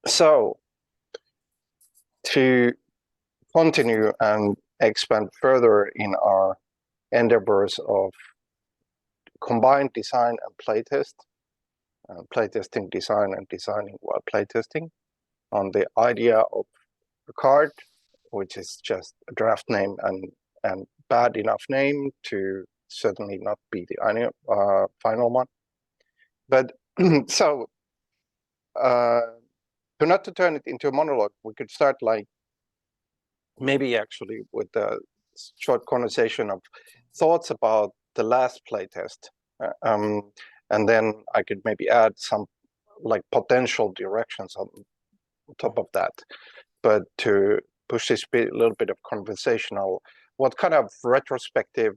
So to continue and expand further in our endeavors of combined design and playtest, playtesting design and designing while playtesting, on the idea of a card, which is just a draft name and bad enough name to certainly not be the final one. But so not to turn it into a monologue, we could start like maybe actually with a short conversation of thoughts about the last playtest. And then I could maybe add some like potential directions on top of that. But to push this a little bit of conversational, what kind of retrospective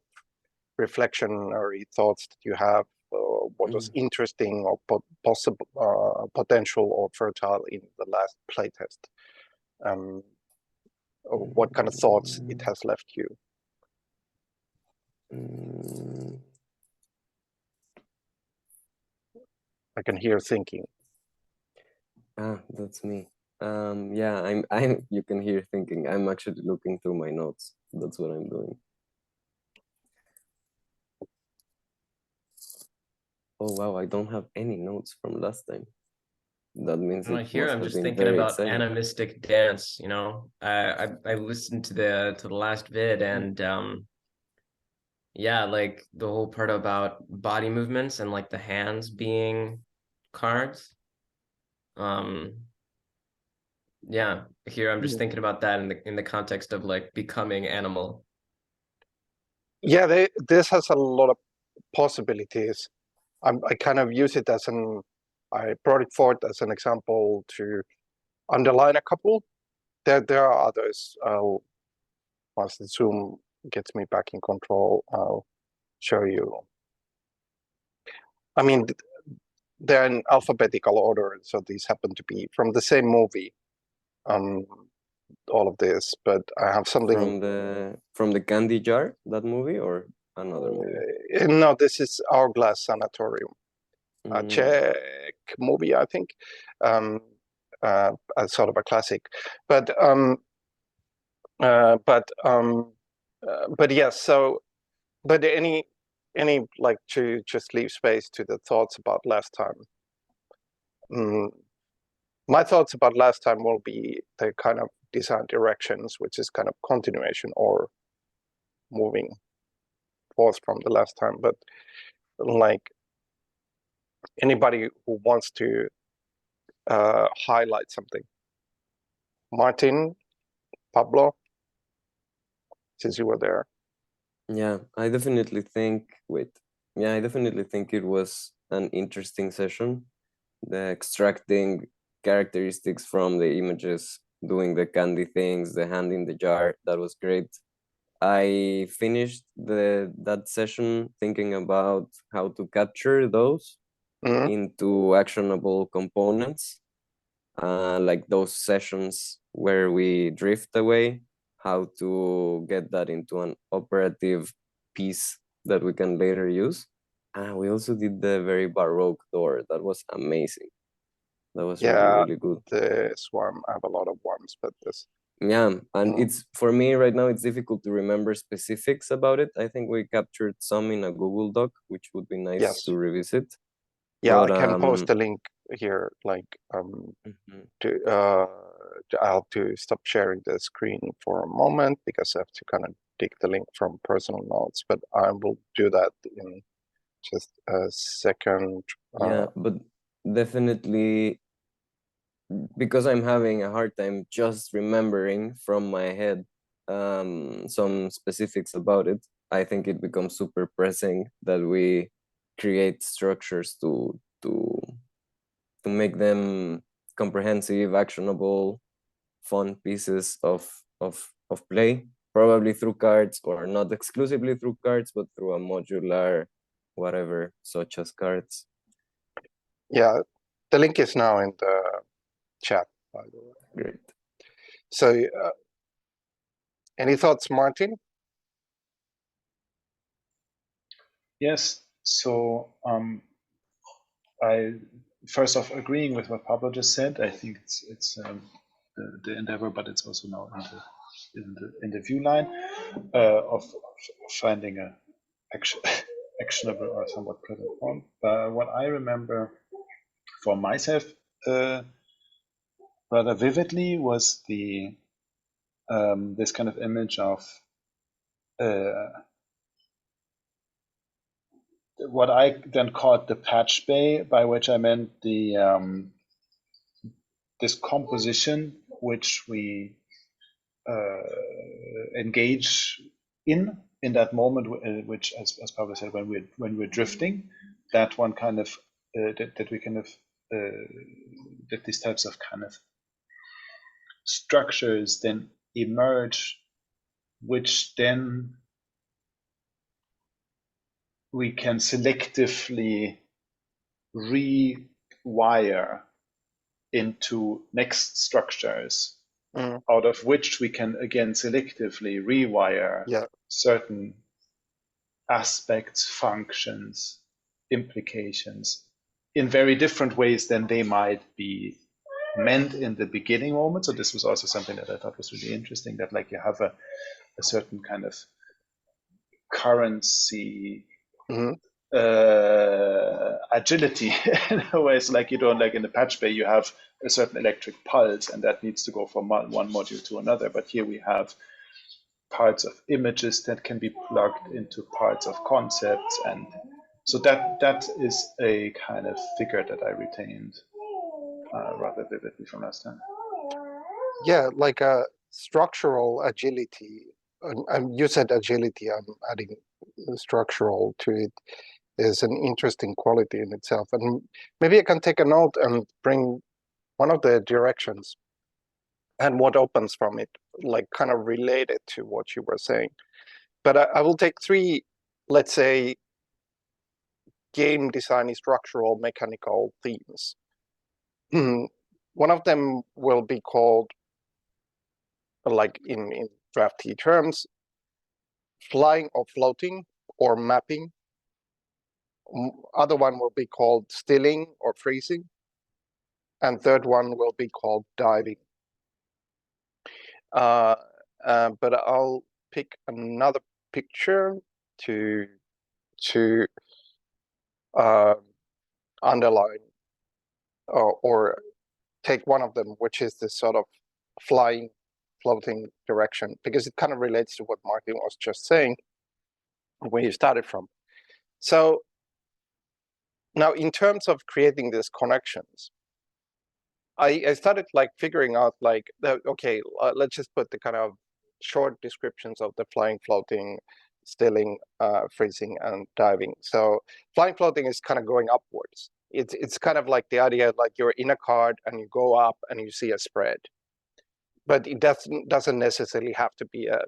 reflectionary thoughts that you have? What was interesting or possible, potential or fertile in the last playtest? What kind of thoughts it has left you? I can hear thinking. That's me. Yeah, I'm. You can hear thinking. I'm actually looking through my notes. That's what I'm doing. Oh wow, I don't have any notes from last time. That means it Here must I'm have just been thinking very about exciting. animistic dance. You know, I listened to the last vid, and yeah, like the whole part about body movements and like the hands being cards. Yeah, here I'm just thinking about that in the context of like becoming animal. Yeah, this has a lot of possibilities. I kind of use it as I brought it forward as an example to underline a couple. There are others. Once the Zoom gets me back in control, I'll show you. I mean, they're in alphabetical order, so these happen to be from the same movie. All of this, but I have something from the Candy Jar, that movie, or another movie? No, this is Hourglass Sanatorium, a Czech movie, I think, a sort of a classic. But yes. So, but any like to just leave space to the thoughts about last time. My thoughts about last time will be the kind of design directions, which is kind of continuation or moving forth from the last time. But like anybody who wants to highlight something, Martin, Pablo, since you were there. Yeah, I definitely think. I definitely think it was an interesting session. The extracting characteristics from the images, doing the candy things, the hand in the jar, that was great. I finished that session thinking about how to capture those into actionable components, like those sessions where we drift away, how to get that into an operative piece that we can later use. We also did the very Baroque door. That was amazing. That was really, really good. The swarm, I have a lot of worms, but this. Yeah, and it's, for me right now, it's difficult to remember specifics about it. I think we captured some in a Google Doc, which would be nice to revisit. Yeah, but, I can post a link here, like I'll have to stop sharing the screen for a moment because I have to kind of dig the link from personal notes, but I will do that in just a second. Yeah, but definitely, because I'm having a hard time just remembering from my head some specifics about it, I think it becomes super pressing that we create structures to make them comprehensive, actionable, fun pieces of play, probably through cards, or not exclusively through cards, but through a modular whatever, such as cards. Yeah, the link is now in the chat, by the way. Great. So, any thoughts, Martin? Yes. So I first off, agreeing with what Pablo just said. I think it's the endeavor, but it's also now in the view line of finding a actionable or somewhat present form. But what I remember for myself rather vividly was the this kind of image of what I then called the patch bay, by which I meant the this composition which we engage in that moment, which, as Pablo said, when we're drifting, that one kind of that we kind of that these types of kind of structures then emerge, which then we can selectively rewire into next structures, out of which we can again selectively rewire certain aspects, functions, implications in very different ways than they might be meant in the beginning moment. So this was also something that I thought was really interesting, that like you have a certain kind of currency agility in a way. It's like you don't, like in the patch bay, you have a certain electric pulse and that needs to go from one module to another. But here we have parts of images that can be plugged into parts of concepts. And so that is a kind of figure that I retained rather vividly from last time. Yeah, like a structural agility. And you said agility, I'm adding structural to it, is an interesting quality in itself. And maybe I can take a note and bring one of the directions and what opens from it, like kind of related to what you were saying. But I will take three, let's say, game design structural mechanical themes. One of them will be called, like in drafty terms, flying or floating or mapping. Other one will be called stilling or freezing. And third one will be called diving. But I'll pick another picture to underline or take one of them, which is this sort of flying, floating direction, because it kind of relates to what Martin was just saying, where you started from. So now, in terms of creating these connections, I started like figuring out like, okay, let's just put the kind of short descriptions of the flying, floating, stilling, freezing, and diving. So flying, floating is kind of going upwards. It's kind of like the idea like you're in a card and you go up and you see a spread. But it doesn't necessarily have to be a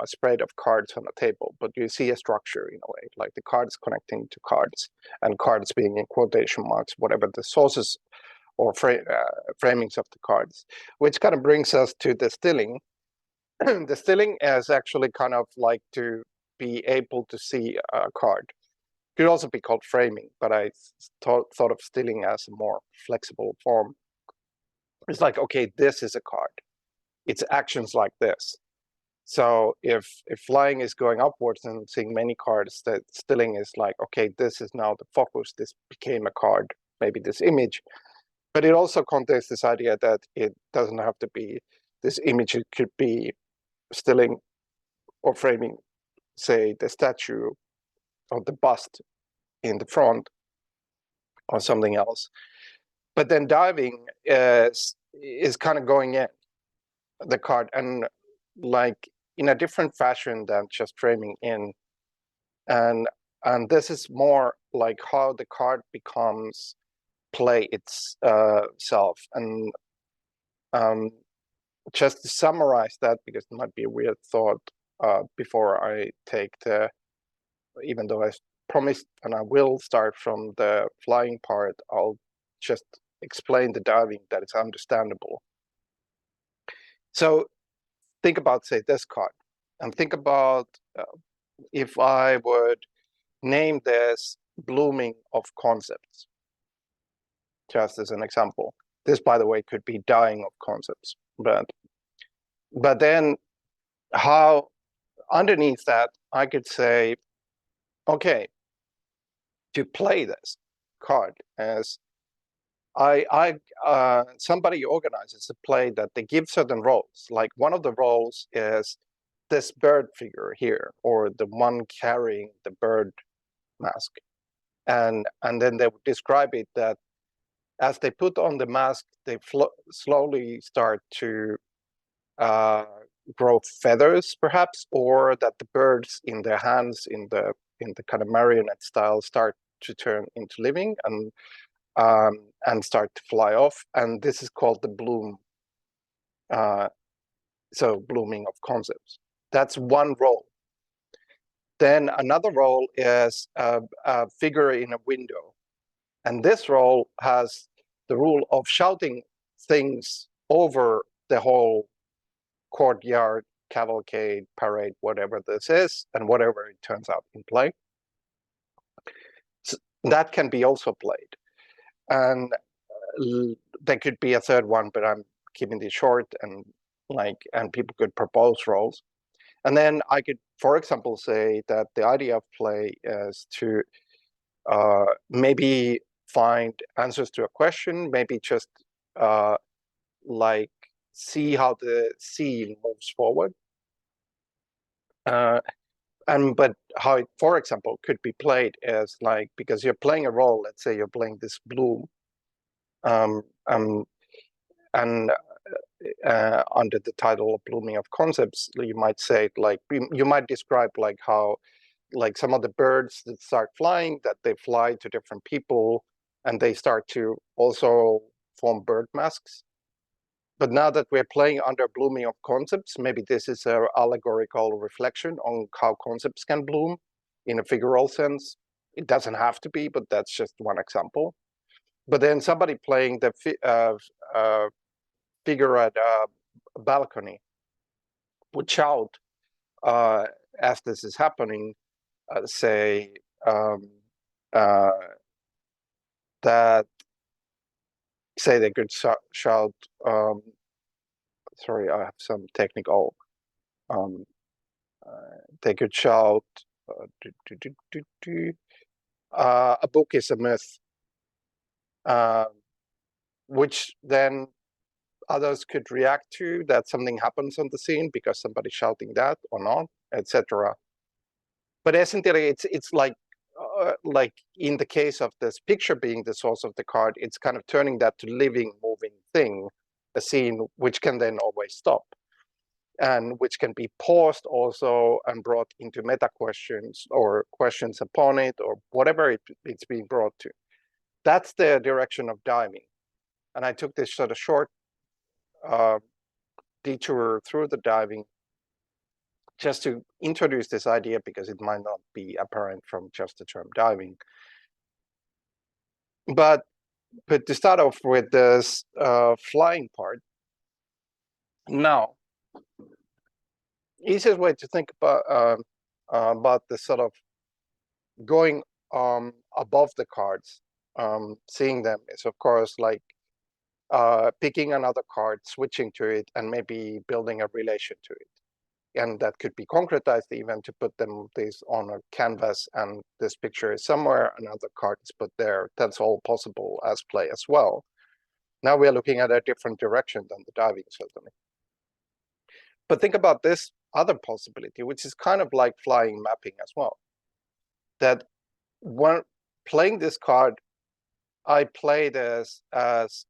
spread of cards on a table, but you see a structure in a way, like the cards connecting to cards, and cards being in quotation marks, whatever the sources or framings of the cards, which kind of brings us to the stilling. The stilling is actually kind of like to be able to see a card. It could also be called framing, but I thought of stilling as a more flexible form. It's like, okay, this is a card. It's actions like this. So if flying is going upwards and seeing many cards, that stilling is like, okay, this is now the focus. This became a card, maybe this image. But it also contains this idea that it doesn't have to be this image. It could be stilling or framing, say, the statue or the bust in the front or something else. But then diving is kind of going in the card and like in a different fashion than just framing in. And this is more like how the card becomes play itself. And just to summarize that, because it might be a weird thought before I take even though I promised and I will start from the flying part, I'll just explain the diving that it's understandable. So think about, say, this card, and think about if I would name this blooming of concepts. just as an example. This, by the way, could be dying of concepts, but then how underneath that I could say, okay, to play this card as somebody organizes a play that they give certain roles. Like one of the roles is this bird figure here, or the one carrying the bird mask, and then they would describe it that as they put on the mask, they slowly start to grow feathers, perhaps, or that the birds in their hands, in the kind of marionette style, start to turn into living and start to fly off. And this is called the bloom. So blooming of concepts. That's one role. Then another role is a figure in a window. And this role has the rule of shouting things over the whole courtyard, cavalcade, parade, whatever this is, and whatever it turns out in play. So that can be also played. And there could be a third one, but I'm keeping it short, and people could propose roles. And then I could, for example, say that the idea of play is to maybe find answers to a question, maybe just see how the scene moves forward. But how it, for example, could be played is because you're playing a role, let's say you're playing this bloom, under the title of blooming of concepts, you might say you might describe how some of the birds that start flying, that they fly to different people and they start to also form bird masks. But now that we're playing under blooming of concepts, maybe this is an allegorical reflection on how concepts can bloom in a figural sense. It doesn't have to be, but that's just one example. But then somebody playing the figure at a balcony would shout as this is happening, say they could shout, sorry, I have some technical, they could shout, a book is a myth, which then others could react to, that something happens on the scene because somebody's shouting that or not, etc. But essentially, it's like in the case of this picture being the source of the card, it's kind of turning that to living, moving thing, a scene which can then always stop, and which can be paused also and brought into meta questions or questions upon it or whatever it's being brought to. That's the direction of diving. And I took this sort of short detour through the diving just to introduce this idea, because it might not be apparent from just the term diving. But to start off with this flying part, now, easiest way to think about this sort of going above the cards, seeing them, is of course picking another card, switching to it, and maybe building a relation to it. And that could be concretized even to put this on a canvas, and this picture is somewhere, another card is put there. That's all possible as play as well. Now we're looking at a different direction than the diving, certainly. But think about this other possibility, which is kind of like flying mapping as well. That when playing this card, I play this as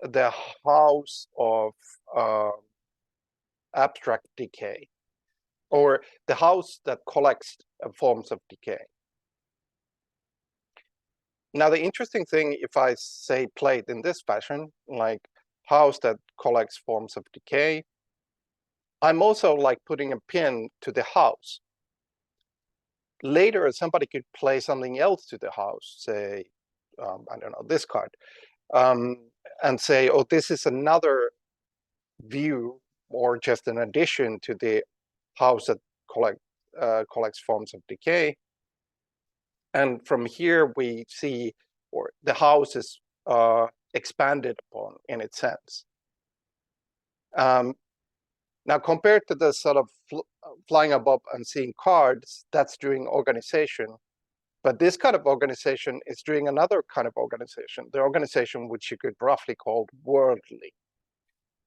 the house of abstract decay, or the house that collects forms of decay. Now, the interesting thing, if I say play it in this fashion, like house that collects forms of decay, I'm also putting a pin to the house. Later, somebody could play something else to the house, say, I don't know, this card, and say, oh, this is another view, or just an addition to the house that collects forms of decay. And from here, we see, or the house is expanded upon in its sense. Now, compared to the sort of flying above and seeing cards, that's doing organization. But this kind of organization is doing another kind of organization, the organization which you could roughly call worldly.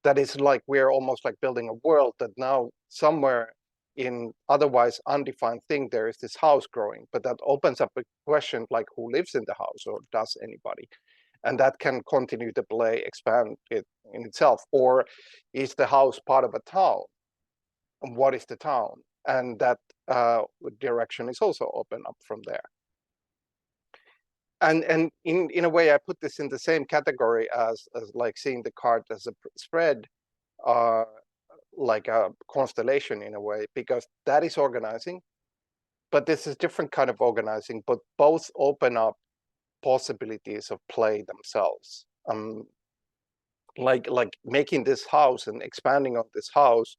That is like we're almost like building a world that now somewhere in otherwise undefined thing, there is this house growing, but that opens up a question like who lives in the house, or does anybody? And that can continue to play, expand it in itself. Or is the house part of a town? And what is the town? And that direction is also open up from there. And in a way, I put this in the same category as like seeing the card as a spread, like a constellation in a way, because that is organizing. But this is different kind of organizing, but both open up possibilities of play themselves. Like making this house and expanding on this house,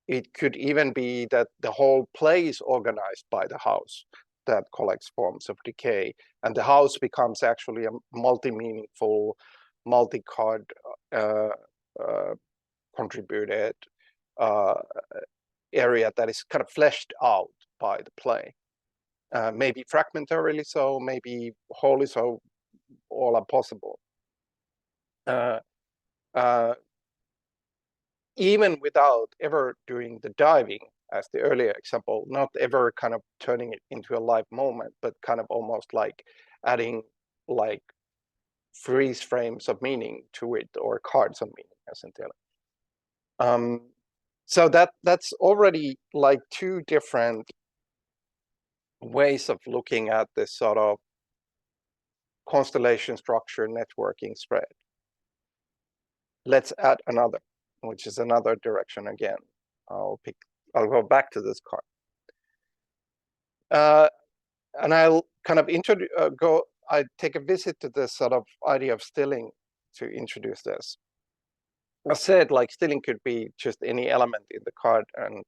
it could even be that the whole play is organized by the house that collects forms of decay, and the house becomes actually a multi-meaningful, multi-card contributed area that is kind of fleshed out by the play. Maybe fragmentarily so, maybe wholly so, all are possible. Even without ever doing the diving, as the earlier example, not ever kind of turning it into a live moment, but kind of almost like adding like freeze frames of meaning to it, or cards of meaning, essentially. So that's already like two different ways of looking at this sort of constellation structure networking spread. Let's add another, which is another direction again. I'll go back to this card. And I'll kind of I take a visit to this sort of idea of stilling to introduce this. I said like stilling could be just any element in the card, and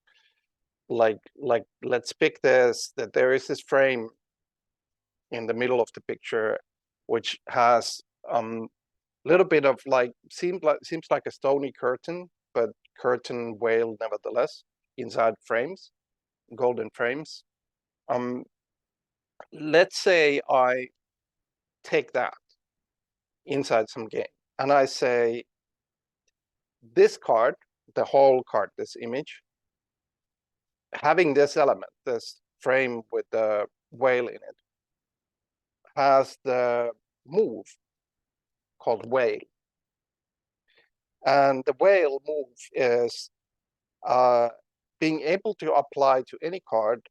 like let's pick this, that there is this frame in the middle of the picture which has little bit of like seems like a stony curtain, but curtain veil nevertheless inside frames, golden frames. Let's say I take that inside some game and I say this card, the whole card, this image, having this element, this frame with the veil in it, has the move called veil. And the veil move is being able to apply to any card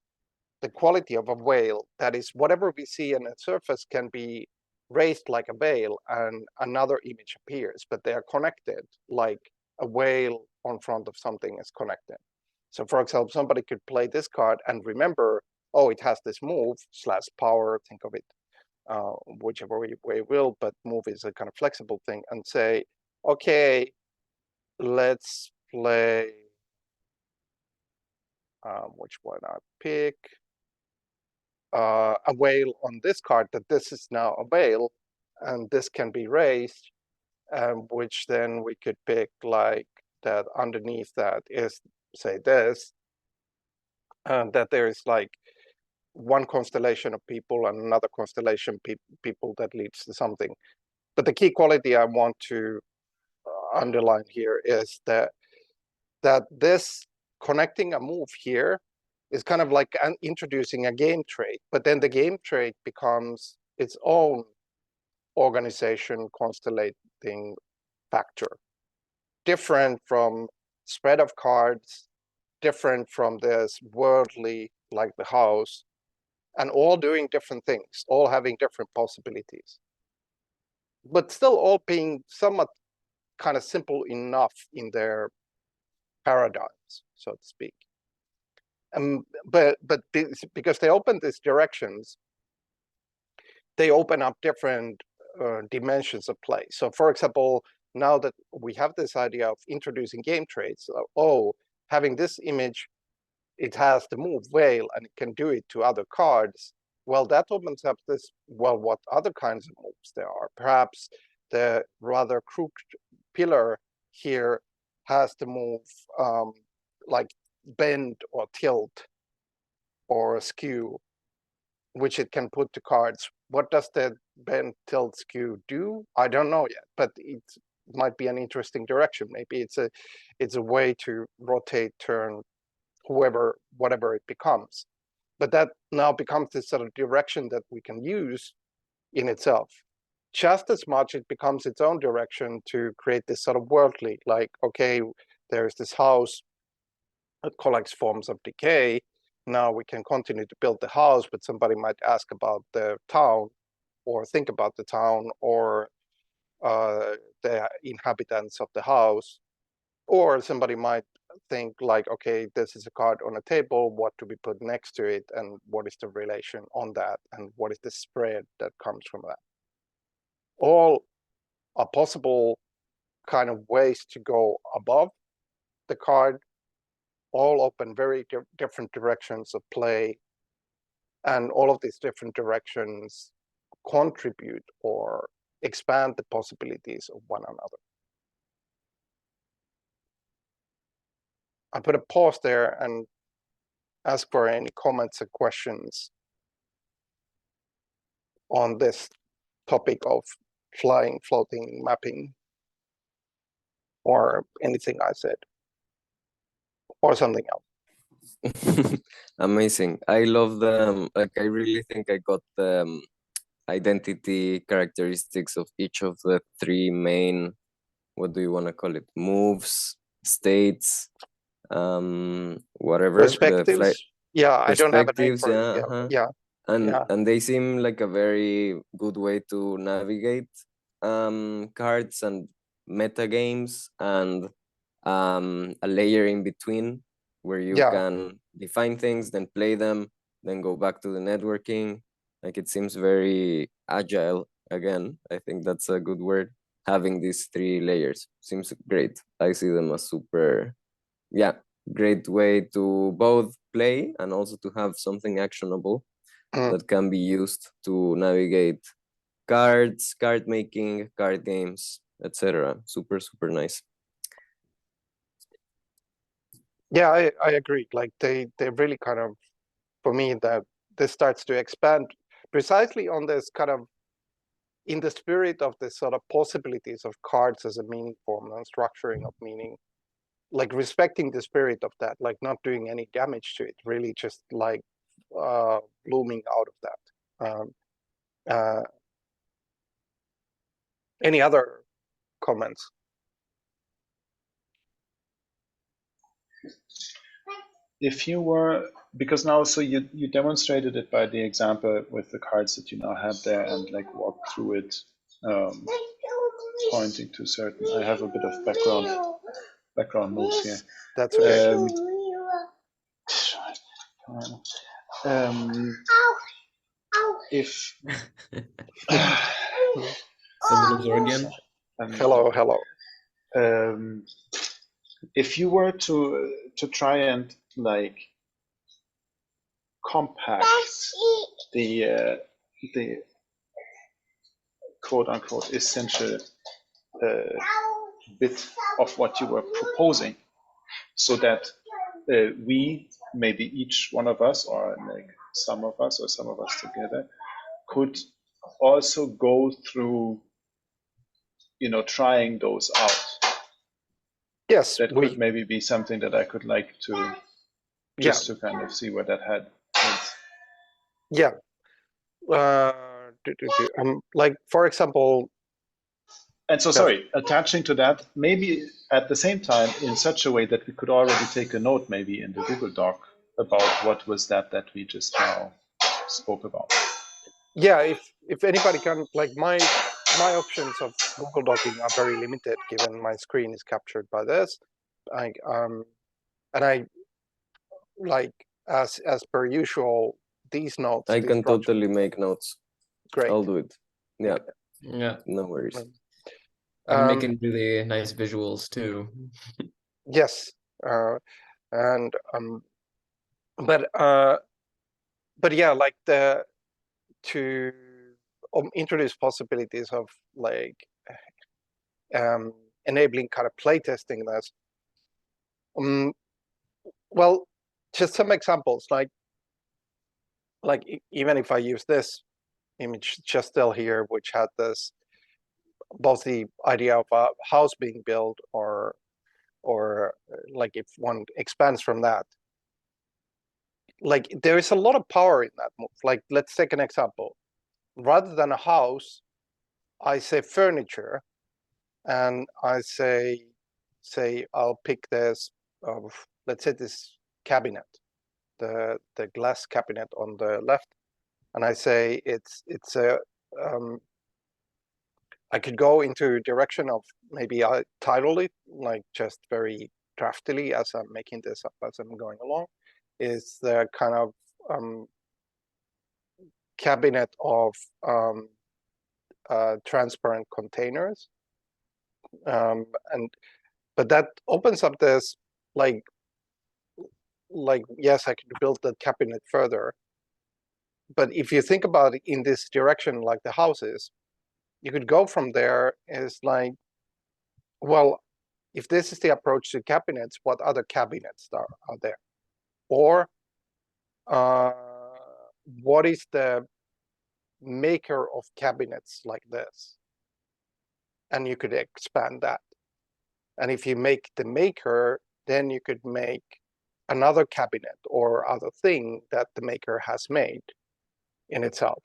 the quality of a veil. That is, whatever we see on the surface can be raised like a veil and another image appears, but they are connected like a veil on front of something is connected. So for example, somebody could play this card and remember, oh, it has this move / power, think of it whichever way you will, but move is a kind of flexible thing, and say, okay, let's play, which one I pick, a veil on this card, that this is now a veil, and this can be raised, which then we could pick like that underneath that is, say this, that there is like one constellation of people and another constellation people that leads to something. But the key quality I want to underline here is that this connecting a move here is kind of like introducing a game trait, but then the game trait becomes its own organization constellating factor, different from spread of cards, different from this worldly like the house, and all doing different things, all having different possibilities, but still all being somewhat kind of simple enough in their paradigms, so to speak. But because they open these directions, they open up different dimensions of play. So for example, now that we have this idea of introducing game traits, oh, having this image, it has the move veil and it can do it to other cards. well, that opens up this, well, what other kinds of moves there are. Perhaps the rather crooked pillar here has to move like bend or tilt or skew, which it can put to cards. What does the bend, tilt, skew do? I don't know yet, but it might be an interesting direction. Maybe it's a way to rotate, turn, whatever it becomes. But that now becomes this sort of direction that we can use in itself. Just as much it becomes its own direction to create this sort of worldly, like, okay, there's this house that collects forms of decay. Now we can continue to build the house, but somebody might ask about the town or think about the town or the inhabitants of the house. Or somebody might think like, okay, this is a card on a table, what do we put next to it, and what is the relation on that, and what is the spread that comes from that? All are possible kind of ways to go above the card, all open very different directions of play, and all of these different directions contribute or expand the possibilities of one another. I put a pause there and ask for any comments or questions on this topic of flying, floating, mapping, or anything I said, or something else. Amazing. I love them. Like, I really think I got the identity characteristics of each of the three main, what do you want to call it? Moves, states, whatever. Perspectives. Yeah, I don't have a name Perspectives, for yeah, it. Yeah. And they seem like a very good way to navigate cards and meta games, and a layer in between where you can define things, then play them, then go back to the networking. Like, it seems very agile. Again, I think that's a good word. Having these three layers seems great. I see them as super, great way to both play and also to have something actionable that can be used to navigate cards, card making, card games, etc. Super, super nice. Yeah, I agree. Like they really kind of, for me, that this starts to expand precisely on this kind of, in the spirit of this sort of possibilities of cards as a meaning form and structuring of meaning, like respecting the spirit of that, like not doing any damage to it, really just like blooming out of that. Any other comments? If you were, because now, so you demonstrated it by the example with the cards that you now have there and like walk through it, pointing to certain, I have a bit of background noise here. That's okay. If Hello. If you were to try and like compact the quote unquote essential bit of what you were proposing, so that we, maybe each one of us, or like some of us together, could also go through, trying those out. Yes, that could maybe be something that I could like to just to kind of see where that heads. Yeah. Like, for example. And so, sorry, attaching to that, maybe at the same time, in such a way that we could already take a note, maybe in the Google Doc, about what was that we just now spoke about. Yeah, if anybody can, like my options of Google Docking are very limited, given my screen is captured by this. And I like as per usual, these notes. I can totally make notes. Great. I'll do it. Yeah. Yeah. No worries. I'm making really nice visuals too. Yes. But yeah, like to introduce possibilities of like enabling kind of playtesting this. Well, just some examples, like even if I use this image just still here, which had this both the idea of a house being built, or like if one expands from that, like there is a lot of power in that move. Like let's take an example. Rather than a house, I say furniture, and I say I'll pick this let's say this cabinet, the glass cabinet on the left, and I say it's a I could go into a direction of maybe I title it like just very draftily as I'm making this up as I'm going along, is the kind of cabinet of transparent containers, but that opens up this like yes, I could build the cabinet further, but if you think about it in this direction, like the houses, you could go from there is like, well, if this is the approach to cabinets, what other cabinets are there? Or what is the maker of cabinets like this? And you could expand that. And if you make the maker, then you could make another cabinet or other thing that the maker has made in itself.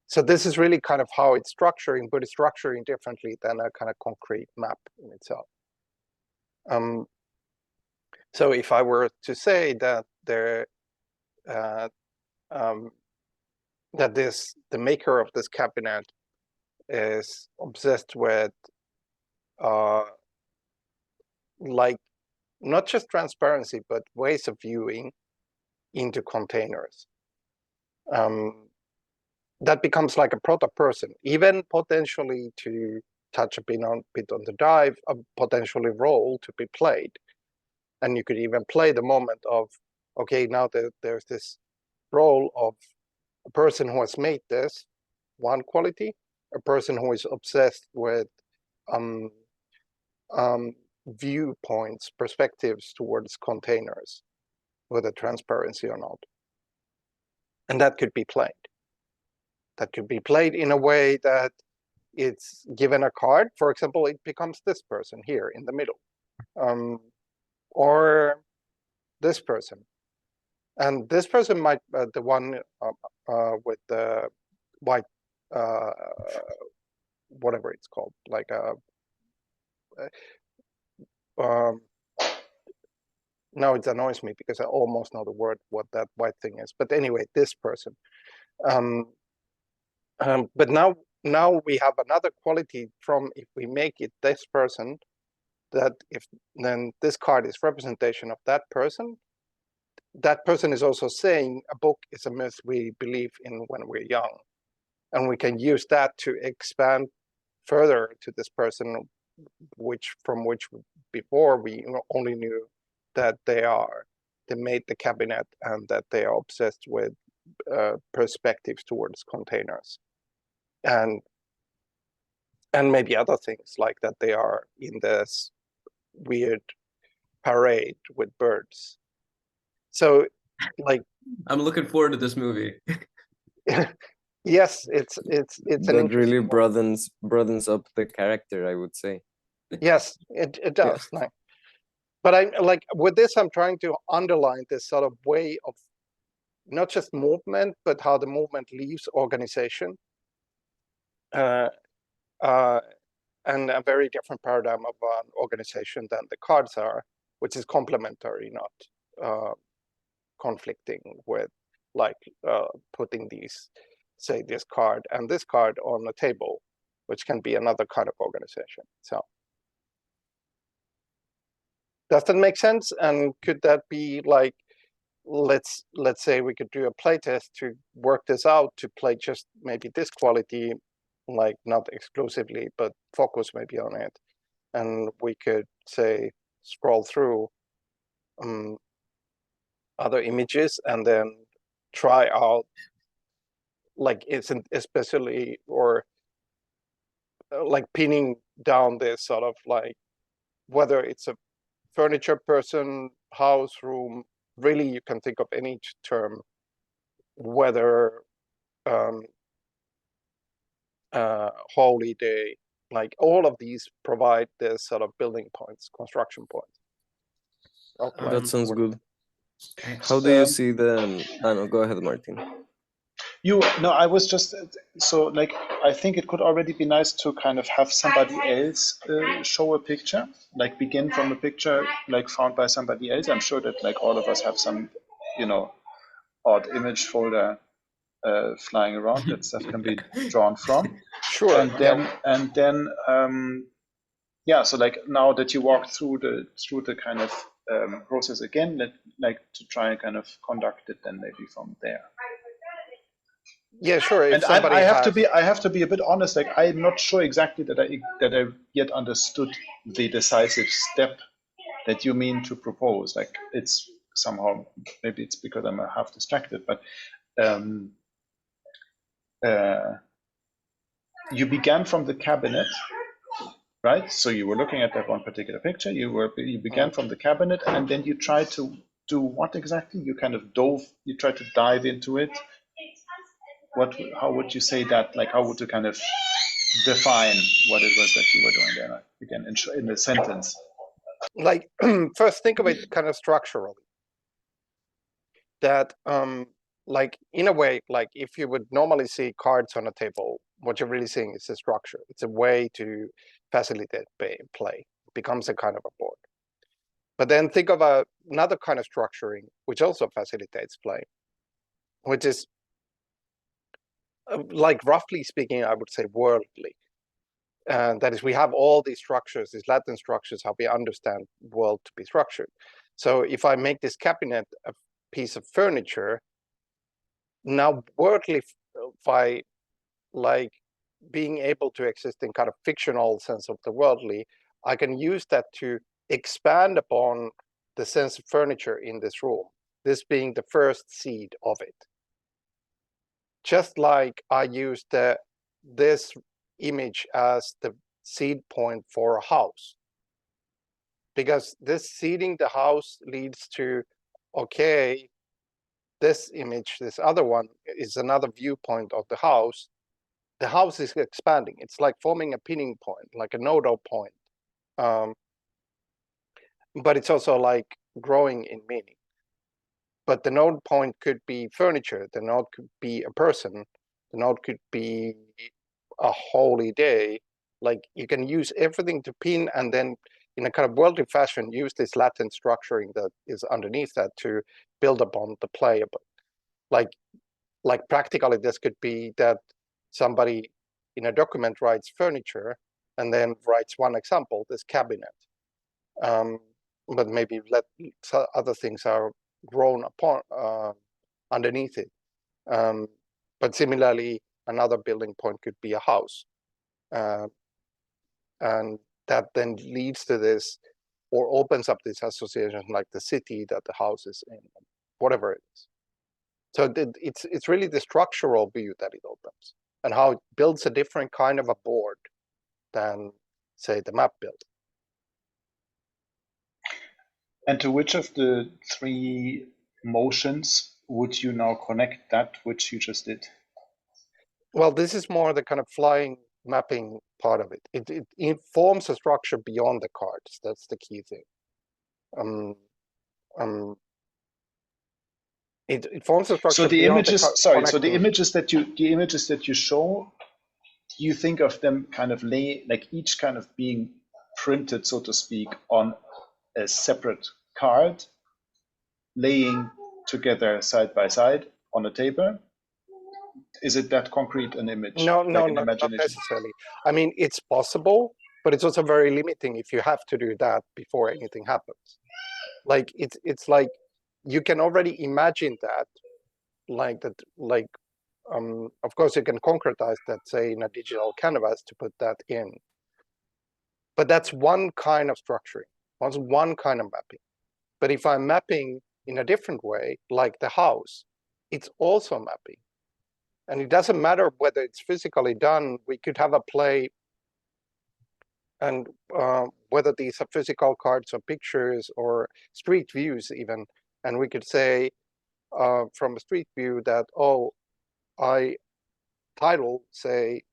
So this is really kind of how it's structuring, but it's structuring differently than a kind of concrete map in itself. So if I were to say that the maker of this cabinet is obsessed with like not just transparency, but ways of viewing into containers, that becomes like a proto-person, even potentially to touch a bit on the dive, a potentially role to be played. And you could even play the moment of, okay, now there's this role of a person who has made this one quality, a person who is obsessed with viewpoints, perspectives towards containers, whether transparency or not. And that could be played. That could be played in a way that it's given a card. For example, it becomes this person here in the middle, or this person. And this person might, the one with the white, whatever it's called, like now it annoys me because I almost know the word, what that white thing is. But anyway, this person. But now we have another quality from, if we make it this person, that if then this card is representation of that person is also saying a book is a myth we believe in when we're young. And we can use that to expand further to this person, from which before we only knew that they made the cabinet and that they are obsessed with perspectives towards containers. And maybe other things like that they are in this weird parade with birds. So like I'm looking forward to this movie. Yes, it's that really broadens up the character, I would say. Yes, it does. Yeah. Like, but I like with this, I'm trying to underline this sort of way of not just movement, but how the movement leaves organization, and a very different paradigm of an organization than the cards are, which is complementary, not conflicting with, like putting these, say, this card and this card on a table, which can be another kind of organization. So does that make sense? And could that be like, let's say we could do a playtest to work this out, to play just maybe this quality, like not exclusively, but focus maybe on it. And we could say scroll through other images and then try out like isn't especially, or like pinning down this sort of like, whether it's a furniture, person, house, room, really you can think of any term, whether holiday, like all of these provide this sort of building points, construction points. Okay. That sounds good. How do you see the? No, go ahead, Martin. I was just so like I think it could already be nice to kind of have somebody else show a picture, like begin from a picture like found by somebody else. I'm sure that like all of us have some, odd image folder flying around that stuff can be drawn from. Sure. And then so like now that you walk through the kind of process again, like to try and kind of conduct it then maybe from there. Yeah, sure. If and I have to be a bit honest. Like I'm not sure exactly that I yet understood the decisive step that you mean to propose. Like it's somehow, maybe it's because I'm half distracted, but you began from the cabinet, right? So you were looking at that one particular picture. You began from the cabinet, and then you tried to do what exactly? You kind of you tried to dive into it. How would you say that? Like, how would you kind of define what it was that you were doing there? Again, in a sentence. Like, first think of it kind of structurally. That, like, in a way, like if you would normally see cards on a table, what you're really seeing is a structure. It's a way to facilitate play. It becomes a kind of a board. But then think of another kind of structuring, which also facilitates play, which is, like, roughly speaking, I would say worldly. That is, we have all these structures, these Latin structures, how we understand world to be structured. So if I make this cabinet a piece of furniture, now worldly, by like being able to exist in kind of fictional sense of the worldly, I can use that to expand upon the sense of furniture in this room, this being the first seed of it. Just like I used this image as the seed point for a house. Because this seeding the house leads to, okay, this image, this other one, is another viewpoint of the house. The house is expanding. It's like forming a pinning point, like a nodal point. But it's also like growing in meaning. But the node point could be furniture, the node could be a person, the node could be a holy day. Like you can use everything to pin, and then in a kind of worldly fashion, use this Latin structuring that is underneath that to build upon the play. Like practically, this could be that somebody in a document writes furniture and then writes one example, this cabinet. But maybe other things are grown upon underneath it. But similarly, another building point could be a house. And that then leads to this, or opens up this association, like the city that the house is in, whatever it is. So it's really the structural view that it opens, and how it builds a different kind of a board than, say, the map build. And to which of the three motions would you now connect that which you just did? Well, this is more the kind of flying mapping part of it. It informs a structure beyond the cards. That's the key thing. It forms a structure. So the images, so the images that you show, you think of them kind of like each kind of being printed, so to speak, on a separate card, laying together side by side on a table. Is it that concrete an image? No, not necessarily. I mean, it's possible, but it's also very limiting if you have to do that before anything happens. Like it's like you can already imagine that, like that, like of course you can concretize that, say, in a digital canvas to put that in. But that's one kind of structuring, that's one kind of mapping. But if I'm mapping in a different way, like the house, it's also mapping. And it doesn't matter whether it's physically done. We could have a play, and whether these are physical cards or pictures or street views even, and we could say from a street view that, oh, I title, say,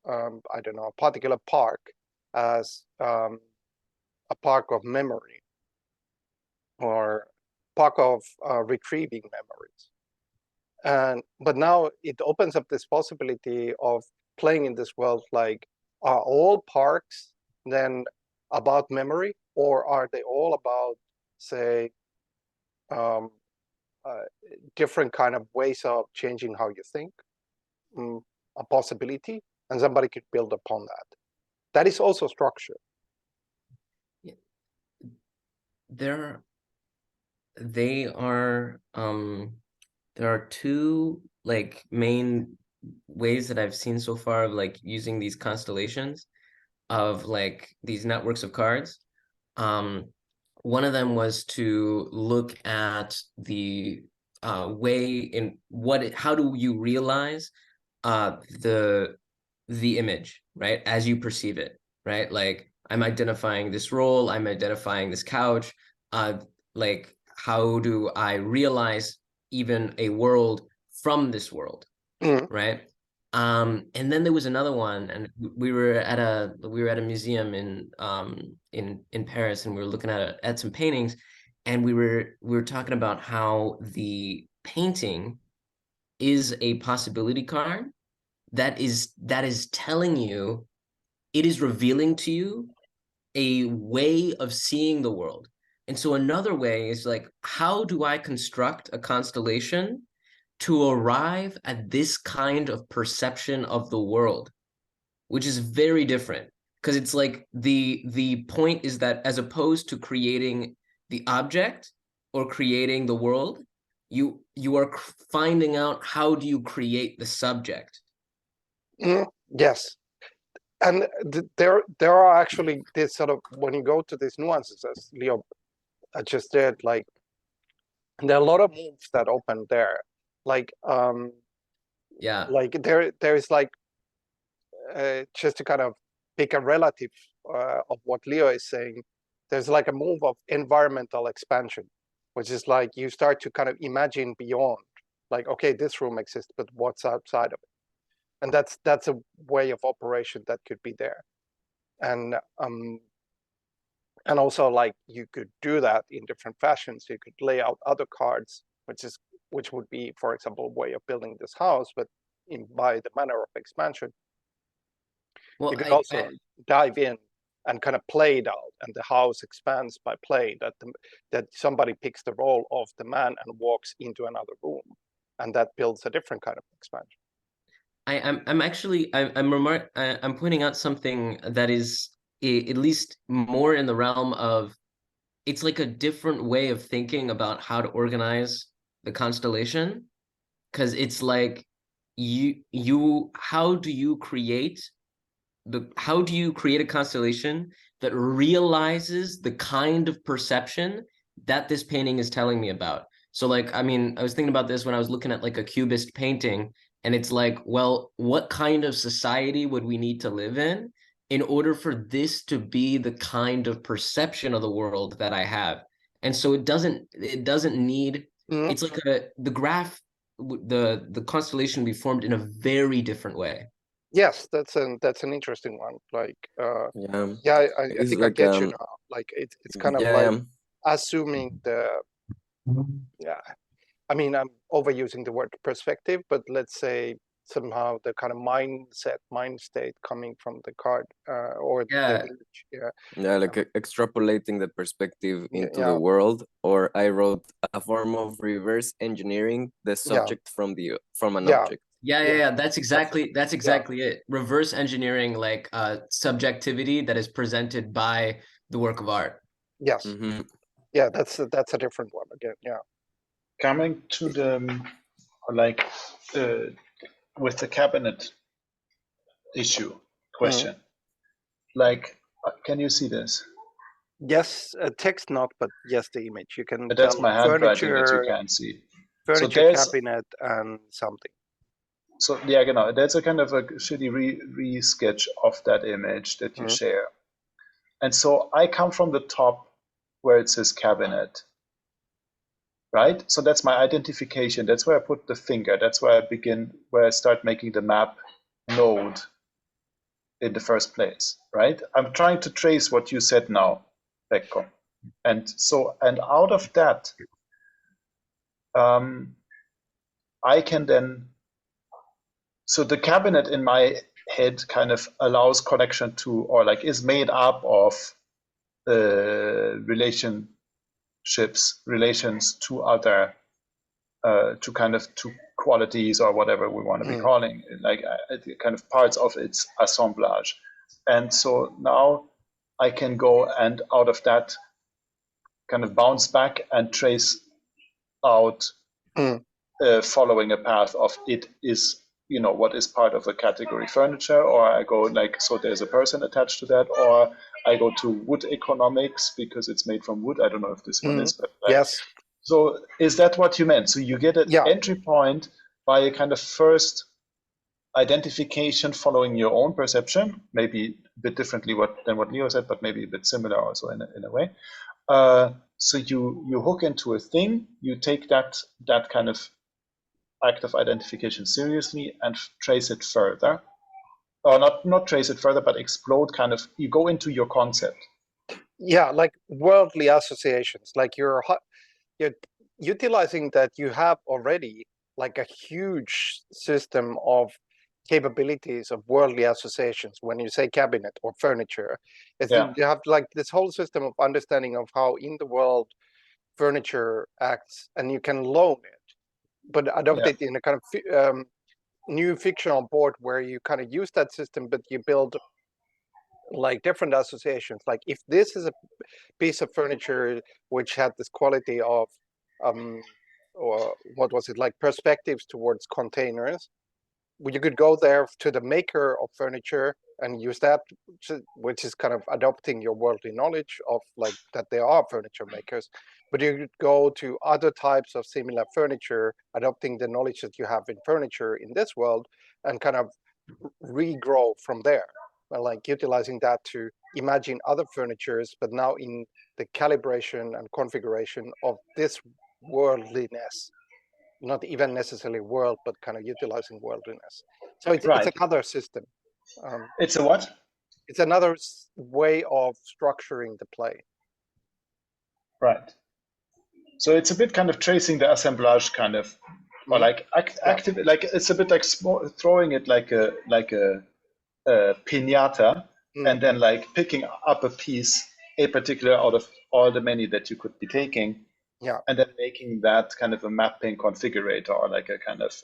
I don't know, a particular park as a park of memory, or park of retrieving memories. But now it opens up this possibility of playing in this world, like, are all parks then about memory, or are they all about, say, different kind of ways of changing how you think? A possibility, and somebody could build upon that. That is also structure. Yeah. There are two like main ways that I've seen so far of like using these constellations of like these networks of cards. One of them was to look at the way in how do you realize the image, right, as you perceive it, right? Like, I'm identifying this role, I'm identifying this couch, like, how do I realize even a world from this world, right? And then there was another one, and we were at a museum in Paris, and we were looking at some paintings, and we were talking about how the painting is a possibility card that is telling you, it is revealing to you a way of seeing the world. And so another way is like, how do I construct a constellation to arrive at this kind of perception of the world, which is very different, because it's like the point is that as opposed to creating the object or creating the world, you are finding out how do you create the subject. Yes, and there are actually this sort of, when you go to these nuances, as Leo just did, like, there are a lot of moves that open there, like yeah, like there is like just to kind of pick a relative of what Leo is saying, there's like a move of environmental expansion, which is like you start to kind of imagine beyond, like, okay, this room exists, but what's outside of it? And that's a way of operation that could be there. And also, like, you could do that in different fashions. You could lay out other cards, which would be, for example, a way of building this house, but by the manner of expansion. Well, you could also dive in and kind of play it out, and the house expands by play, that somebody picks the role of the man and walks into another room, and that builds a different kind of expansion. I'm pointing out something that is at least more in the realm of, it's like a different way of thinking about how to organize the constellation, because it's like how do you create a constellation that realizes the kind of perception that this painting is telling me about? So like, I mean, I was thinking about this when I was looking at like a cubist painting, and it's like, well, what kind of society would we need to live in order for this to be the kind of perception of the world that I have? And so it doesn't need, it's like the graph, the constellation be formed in a very different way. Yes, that's an interesting one. Like, I think like, I get you now. Like, it's kind of like assuming I mean, I'm overusing the word perspective, but let's say somehow the kind of mind state coming from the card or the image. Like extrapolating the perspective into the world, or I wrote a form of reverse engineering the subject from an object. That's exactly it. Reverse engineering, like subjectivity that is presented by the work of art. Yes. Yeah, that's a different one again. Yeah. Coming to the with the cabinet issue question, like, can you see this? Yes, text not, but yes, the image. You can. But that's my handwriting that you can't see. Furniture, cabinet, and something. So yeah, genau. That's a kind of a shitty re-sketch of that image that you share. And so I come from the top where it says cabinet, right? So that's my identification. That's where I put the finger. That's where I begin, where I start making the map node in the first place, right? I'm trying to trace what you said now, Pekko. And so, and out of that, I can then, so the cabinet in my head kind of allows connection to, or like is made up of relations to other, to kind of to qualities or whatever we want to be calling, like kind of parts of its assemblage. And so now I can go and out of that kind of bounce back and trace out following a path of it is, you know, what is part of the category furniture, or I go like, so there's a person attached to that, or I go to wood economics because it's made from wood. I don't know if this one is, but like, yes. So is that what you meant? So you get an entry point by a kind of first identification following your own perception, maybe a bit differently than what Leo said, but maybe a bit similar also in a way. So you hook into a thing, you take that kind of act of identification seriously and trace it further, or not trace it further, but explode kind of, you go into your concept. Yeah, like worldly associations, like you're utilizing that you have already like a huge system of capabilities of worldly associations. When you say cabinet or furniture, you have like this whole system of understanding of how in the world furniture acts, and you can loan it, but adopt it in a kind of new fictional board where you kind of use that system, but you build like different associations. Like if this is a piece of furniture which had this quality of or what was it, like perspectives towards containers, you could go there to the maker of furniture and use that, which is kind of adopting your worldly knowledge of like that there are furniture makers. But you could go to other types of similar furniture, adopting the knowledge that you have in furniture in this world, and kind of regrow from there. Like utilizing that to imagine other furnitures, but now in the calibration and configuration of this worldliness, not even necessarily world, but kind of utilizing worldliness. So it's another system. It's a what? It's another way of structuring the play. Right. So it's a bit kind of tracing the assemblage kind of, or like active, like it's a bit like throwing it like a piñata, and then like picking up a piece, a particular out of all the many that you could be taking, and then making that kind of a mapping configurator, or like a kind of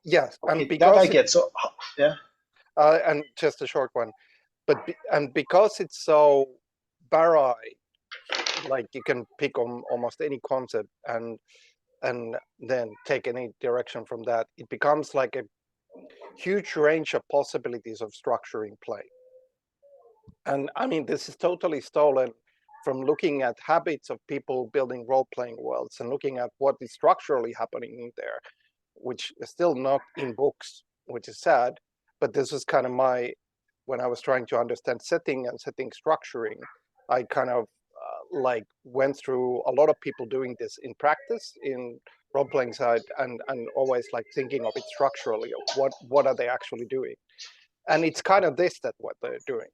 yes. Okay, and because that I get. So and just a short one, but because it's so varied, like you can pick on almost any concept and then take any direction from that, it becomes like a huge range of possibilities of structuring play. And I mean, this is totally stolen from looking at habits of people building role-playing worlds and looking at what is structurally happening in there, which is still not in books, which is sad. But this is kind of when I was trying to understand setting and setting structuring, I kind of like went through a lot of people doing this in practice in role-playing side, and always like thinking of it structurally, of what are they actually doing. And it's kind of this, that what they're doing.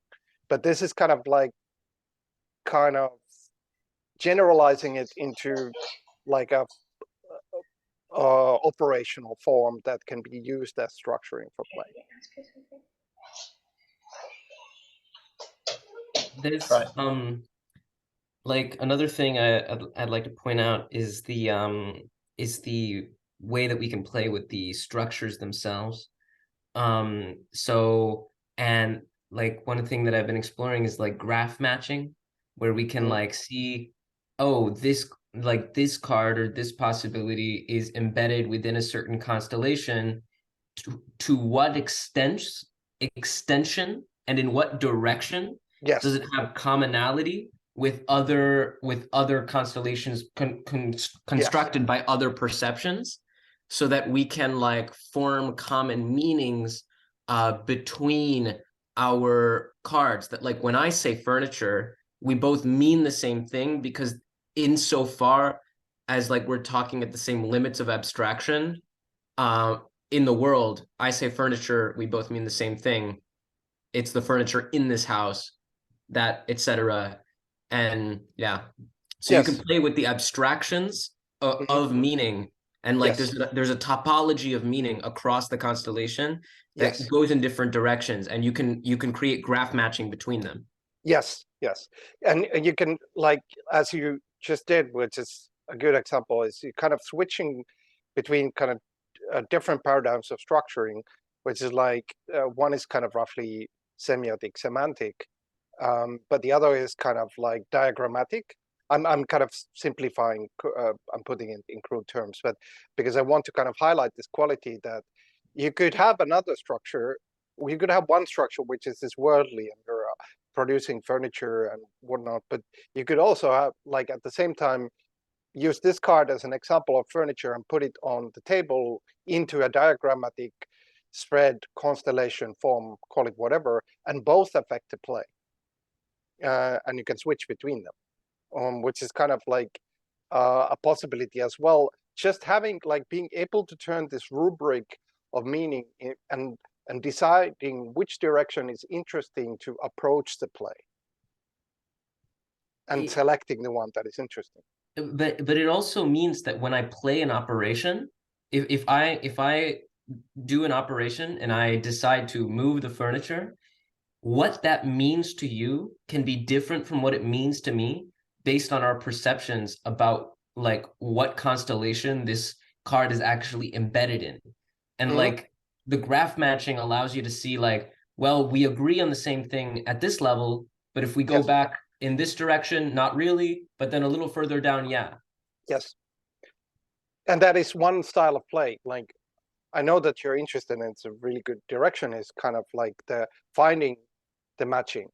But this is kind of generalizing it into like a operational form that can be used as structuring for play. There's like another thing I'd like to point out is the way that we can play with the structures themselves. So, and like one thing that I've been exploring is like graph matching, where we can like see, oh, this card or this possibility is embedded within a certain constellation. To what extension and in what direction does it have commonality with other constellations constructed by other perceptions? so that we can like form common meanings between our cards. That like when I say furniture, we both mean the same thing, because insofar as like we're talking at the same limits of abstraction in the world, I say furniture, we both mean the same thing. It's the furniture in this house, that etc. And yeah, so you can play with the abstractions of meaning, and like there's a topology of meaning across the constellation that goes in different directions, and you can create graph matching between them. Yes, and you can, like, as you just did, which is a good example, is you kind of switching between kind of different paradigms of structuring, which is like one is kind of roughly semiotic semantic, but the other is kind of like diagrammatic. I'm kind of simplifying, I'm putting it in crude terms, but because I want to kind of highlight this quality that you could have another structure, you could have one structure which is this worldly, and you're producing furniture and whatnot, but you could also have, like, at the same time, use this card as an example of furniture and put it on the table into a diagrammatic spread constellation form, call it whatever, and both affect the play. And you can switch between them, which is kind of like a possibility as well. Just having, like, being able to turn this rubric of meaning and deciding which direction is interesting to approach the play, and selecting the one that is interesting. But it also means that when I play an operation, if I do an operation and I decide to move the furniture, what that means to you can be different from what it means to me based on our perceptions about like what constellation this card is actually embedded in. And like the graph matching allows you to see, like, well, we agree on the same thing at this level, but if we go back in this direction, not really, but then a little further down, yeah. Yes. And that is one style of play. Like, I know that you're interested, and it's a really good direction, is kind of like the finding the matching.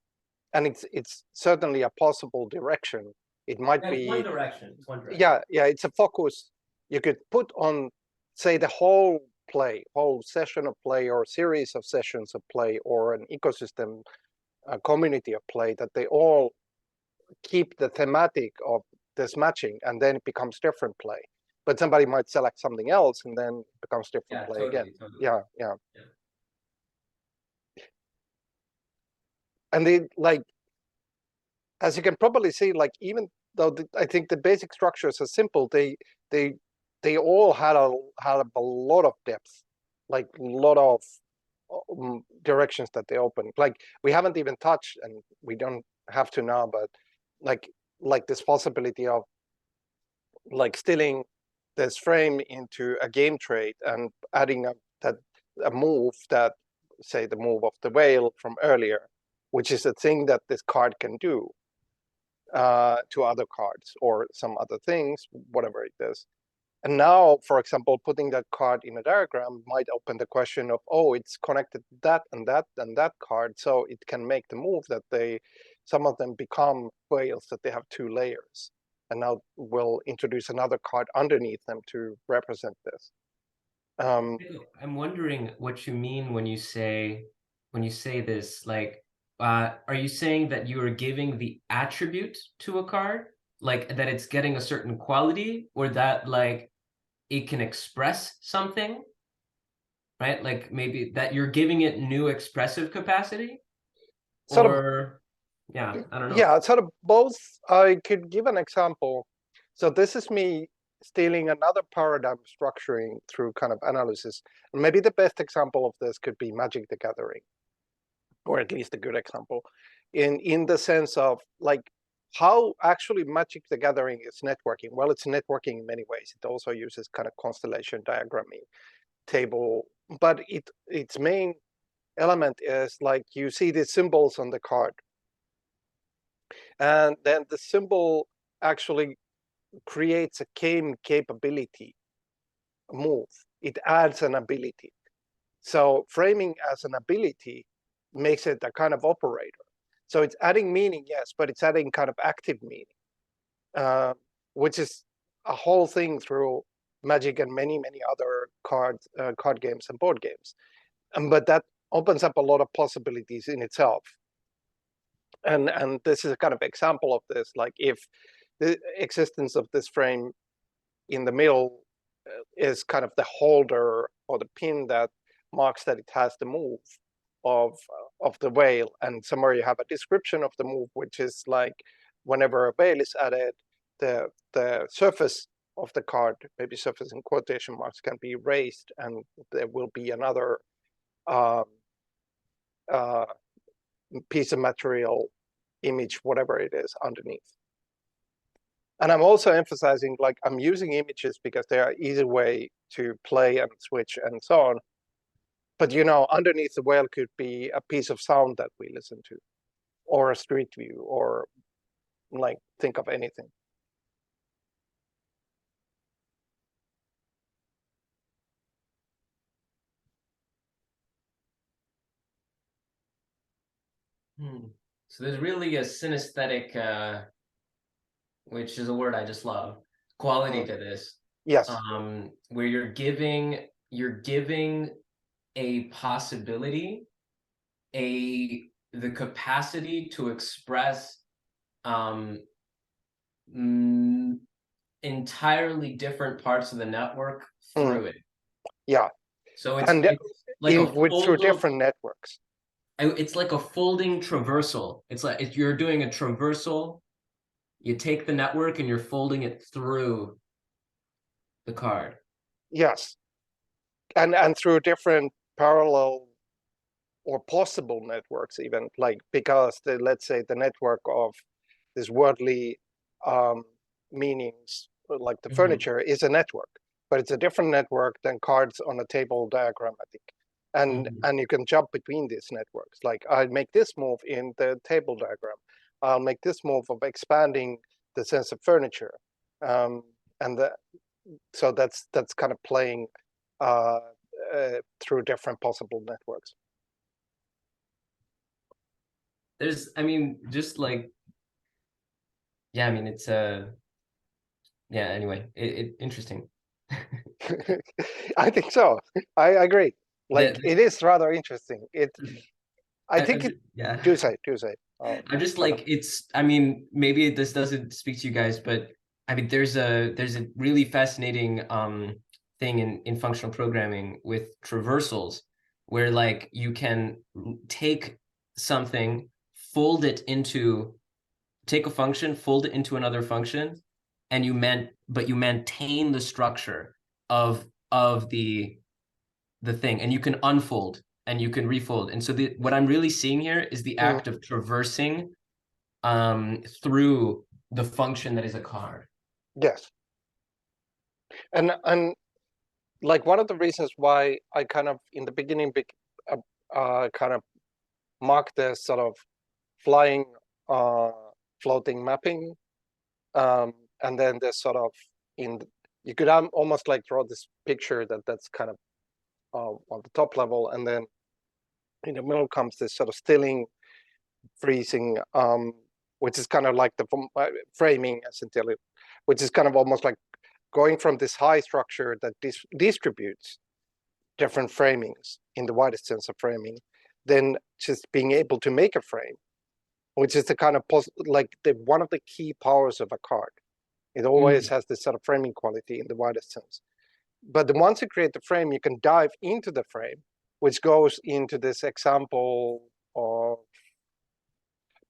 And it's certainly a possible direction. It might be one direction. It's one direction. Yeah, it's a focus you could put on, say, the whole play, whole session of play, or series of sessions of play, or an ecosystem, a community of play, that they all keep the thematic of this matching, and then it becomes different play. But somebody might select something else, and then it becomes different play again. Totally. Yeah. And they, like, as you can probably see, like, even though I think the basic structures are simple, they all had a lot of depth, like a lot of directions that they open. Like, we haven't even touched, and we don't have to now, but like this possibility of like stealing this frame into a game trait and adding a move that, say, the move of the whale from earlier, which is a thing that this card can do to other cards or some other things, whatever it is. And now, for example, putting that card in a diagram might open the question of, oh, it's connected to that and that and that card, so it can make the move that some of them become whales, that they have two layers. And now we'll introduce another card underneath them to represent this. I'm wondering what you mean when you say this. Like, are you saying that you are giving the attribute to a card, like that it's getting a certain quality, or that like it can express something, right? Like maybe that you're giving it new expressive capacity, or yeah, I don't know. Yeah, sort of both. I could give an example. So this is me stealing another paradigm structuring through kind of analysis. And maybe the best example of this could be Magic the Gathering, or at least a good example, in the sense of, like, how actually Magic the Gathering is networking. Well, it's networking in many ways. It also uses kind of constellation diagramming table, but its main element is, like, you see the symbols on the card, and then the symbol actually creates a capability move. It adds an ability. So framing as an ability makes it a kind of operator. So it's adding meaning, yes, but it's adding kind of active meaning, which is a whole thing through Magic and many other card games and board games. But that opens up a lot of possibilities in itself. And this is a kind of example of this. Like if the existence of this frame in the middle is kind of the holder or the pin that marks that it has the move of the whale, and somewhere you have a description of the move, which is like whenever a whale is added, the surface of the card, maybe surface in quotation marks, can be raised, and there will be another piece of material, image, whatever it is, underneath. And I'm also emphasizing, like, I'm using images because they are an easy way to play and switch and so on. But, you know, underneath the whale could be a piece of sound that we listen to, or a street view, or like, think of anything. So there's really a synesthetic, which is a word I just love, quality to this. Yes. Where you're giving a possibility, the capacity to express entirely different parts of the network through it. Yeah. So it's like through different networks. It's like a folding traversal. It's like if you're doing a traversal, you take the network and you're folding it through the card. Yes. And through different parallel or possible networks, even, like, because let's say the network of this worldly meanings, like the furniture, is a network, but it's a different network than cards on a table diagram, I think. And you can jump between these networks. Like, I'll make this move in the table diagram. I'll make this move of expanding the sense of furniture. So that's kind of playing through different possible networks. There's, I mean, just like, yeah, I mean, it's yeah, anyway, interesting. I think so. I agree. Like, it is rather interesting. I think yeah. Do say. I'm just like, it's, I mean, maybe this doesn't speak to you guys, but I mean, there's a really fascinating thing in functional programming with traversals, where like you can take something, take a function, fold it into another function, and you maintain the structure of the thing, and you can unfold and you can refold. And so what I'm really seeing here is the act of traversing through the function that is a card. Yes. And like, one of the reasons why I kind of in the beginning kind of marked this sort of flying floating mapping, and then there's sort of you could almost like draw this picture that's kind of on the top level, and then in the middle comes this sort of stilling, freezing, which is kind of like the framing, essentially, which is kind of almost like going from this high structure that distributes different framings in the widest sense of framing, then just being able to make a frame, which is the kind of one of the key powers of a card. It always has this sort of framing quality in the widest sense. But once you create the frame, you can dive into the frame, which goes into this example of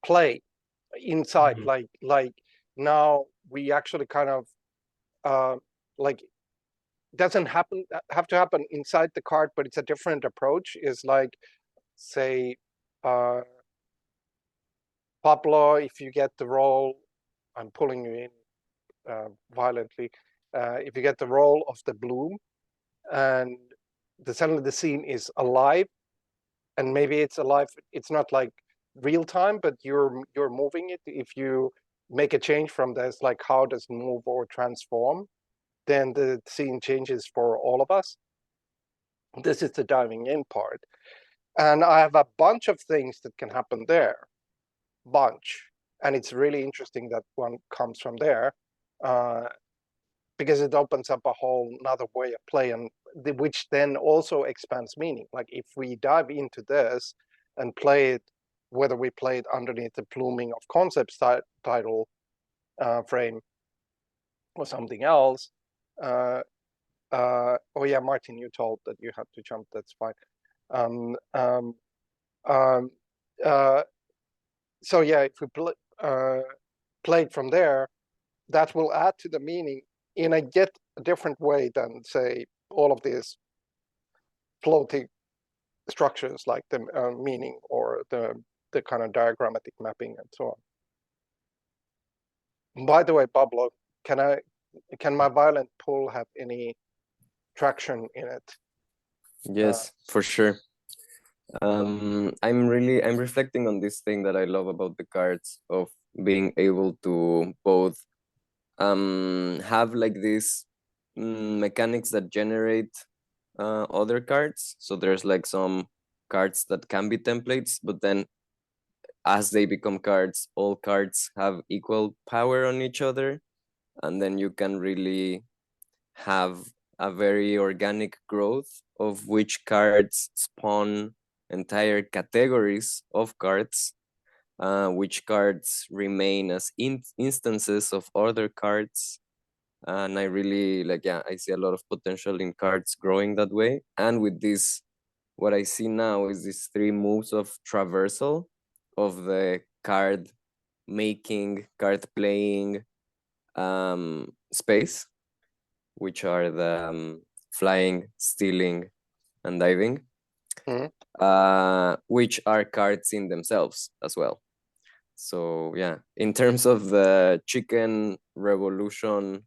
play inside. Like now we actually kind of like, doesn't have to happen inside the card, but it's a different approach. Is like, say, Pablo, if you get the role, I'm pulling you in violently. If you get the role of the bloom, and suddenly the scene is alive, and maybe it's alive, it's not like real time, but you're moving it. If you make a change from this, like how does it move or transform, then the scene changes for all of us. This is the diving in part. And I have a bunch of things that can happen there. And it's really interesting that one comes from there. because it opens up a whole another way of play, and which then also expands meaning. Like if we dive into this and play it, whether we play it underneath the blooming of concepts title frame or something else. Oh yeah, Martin, you told that you had to jump. That's fine. So yeah, if we play it from there, that will add to the meaning in a yet different way than, say, all of these floating structures like the meaning or the kind of diagrammatic mapping and so on. By the way, Pablo, can my violent pull have any traction in it? Yes, for sure. I'm reflecting on this thing that I love about the cards, of being able to both have like these mechanics that generate other cards. So there's like some cards that can be templates, but then as they become cards, all cards have equal power on each other, and then you can really have a very organic growth of which cards spawn entire categories of cards, which cards remain as instances of other cards. And I really I see a lot of potential in cards growing that way. And with this, what I see now is these 3 moves of traversal of the card making, card playing space, which are the flying, stealing, and diving, which are cards in themselves as well. So yeah, in terms of the chicken revolution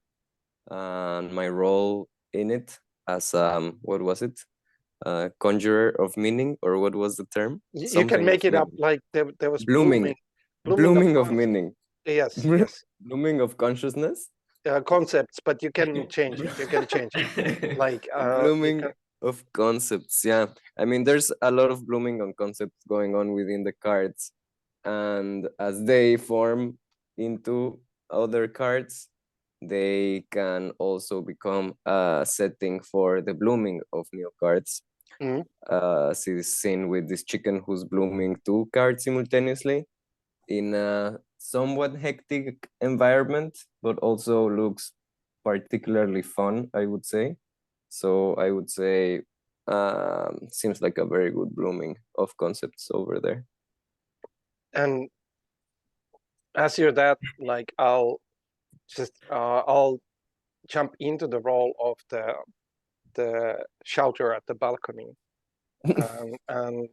and my role in it as what was it? Conjurer of meaning, or what was the term? You can make it up, like there was blooming of meaning. Yes, yes. Blooming of consciousness. Concepts, but you can change it. You can change it. Like blooming of concepts. Yeah, I mean, there's a lot of blooming on concepts going on within the cards, and as they form into other cards, they can also become a setting for the blooming of new cards. Seen with this chicken who's blooming 2 cards simultaneously in a somewhat hectic environment, but also looks particularly fun, I would say. So I would say seems like a very good blooming of concepts over there. And as you're that, like I'll jump into the role of the shouter at the balcony, and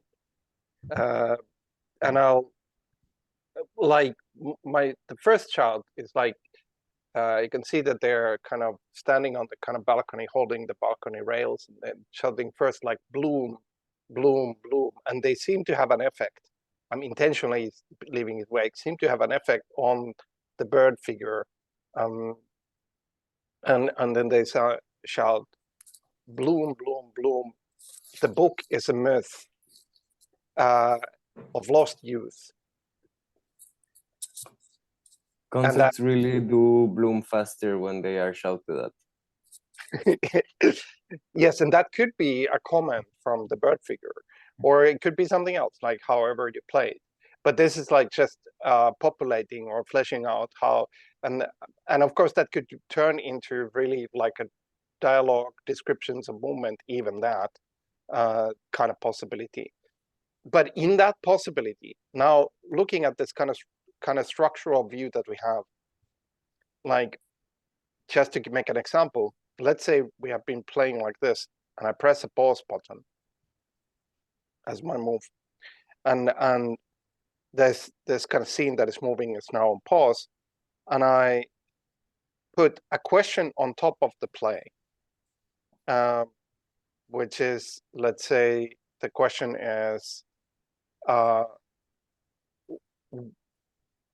I'll like the first shout is like you can see that they're kind of standing on the kind of balcony, holding the balcony rails, and then shouting first like bloom, bloom, bloom, and they seem to have an effect. I'm intentionally leaving it vague. Seem to have an effect on the bird figure, and then they shout, bloom, bloom, bloom. The book is a myth of lost youth. Concepts really do bloom faster when they are shouted at. Yes, and that could be a comment from the bird figure, or it could be something else, like however you play it. But this is like just populating or fleshing out how, and of course that could turn into really like a dialogue, descriptions of movement, even that kind of possibility. But in that possibility, now looking at this kind of structural view that we have, like just to make an example, let's say we have been playing like this, and I press a pause button as my move, and there's this kind of scene that is moving is now on pause, and I put a question on top of the play, which is, let's say the question is,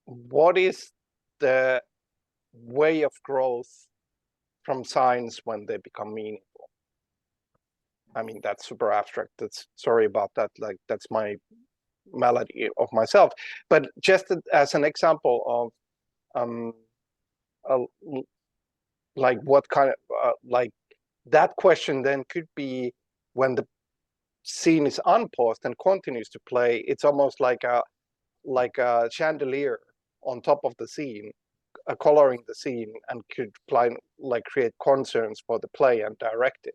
what is the way of growth from signs when they become meaningful? I mean, that's super abstract. That's, sorry about that. Like, that's my malady of myself. But just as an example of like what kind of like that question then could be when the scene is unpaused and continues to play. It's almost like a chandelier on top of the scene, coloring the scene, and could like create concerns for the play and direct it.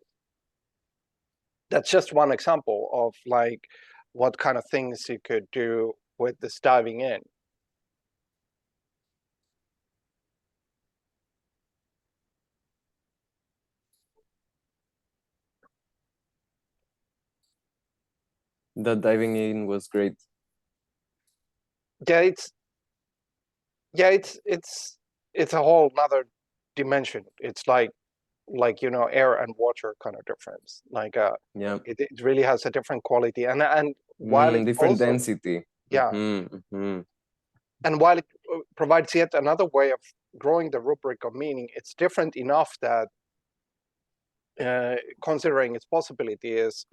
That's just one example of like what kind of things you could do with this diving in. That diving in was great. Yeah, it's a whole nother dimension. It's like air and water kind of difference. Like Yeah. it really has a different quality, and while it different also, density. yeah, and while it provides yet another way of drawing the rubric of meaning, it's different enough that considering its possibility is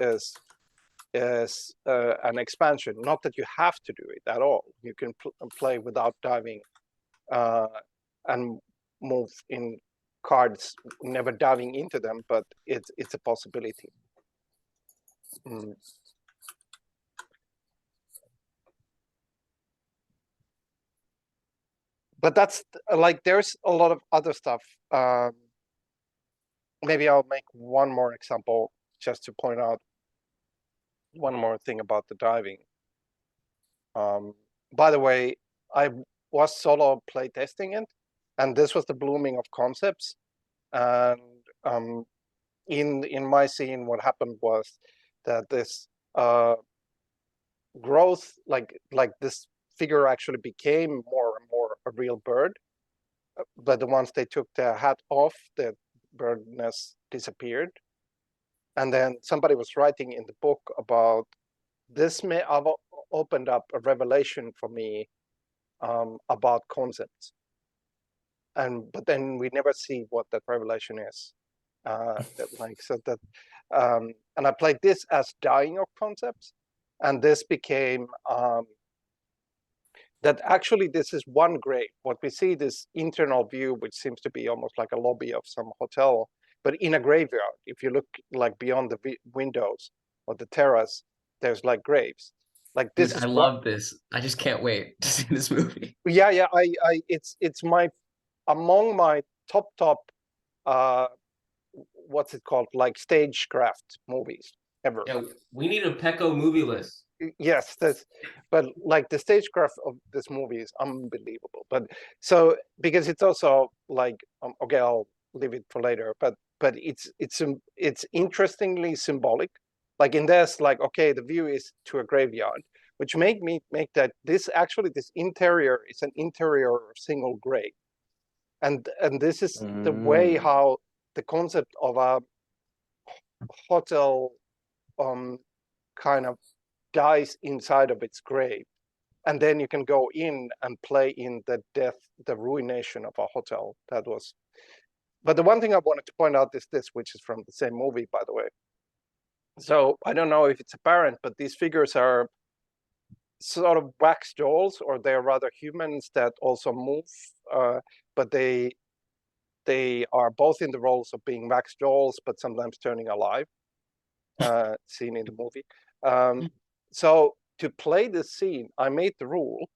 an expansion. Not that you have to do it at all. You can play without diving and move in cards, never diving into them, but it's a possibility. But that's like, there's a lot of other stuff. Maybe I'll make one more example just to point out one more thing about the diving. By the way, I was solo playtesting it, and this was the blooming of concepts. And in my scene, what happened was that this growth, like this figure actually became more and more a real bird. But once they took the hat off, the birdness disappeared. And then somebody was writing in the book about this may have opened up a revelation for me about concepts. But then we never see what that revelation is. And I played this as dying of concepts, and this became that actually this is one grave. What we see, this internal view, which seems to be almost like a lobby of some hotel, but in a graveyard. If you look like beyond the windows or the terrace, there's like graves. Like this. Dude, I love this. I just can't wait to see this movie. Yeah. It's my among my top what's it called, like stagecraft movies ever. Yeah, we need a Pecco movie list. Yes, but like the stagecraft of this movie is unbelievable. But so because it's also like okay, I'll leave it for later. But it's interestingly symbolic. Like in this, like okay, the view is to a graveyard, which make that this interior is an interior single grave, and this is the way how the concept of a hotel kind of dies inside of its grave, and then you can go in and play in the death, the ruination of a hotel. That was. But the one thing I wanted to point out is this, which is from the same movie, by the way. So I don't know if it's apparent, but these figures are sort of wax dolls, or they're rather humans that also move, but they are both in the roles of being wax dolls, but sometimes turning alive, seen in the movie. So to play this scene, I made the rule,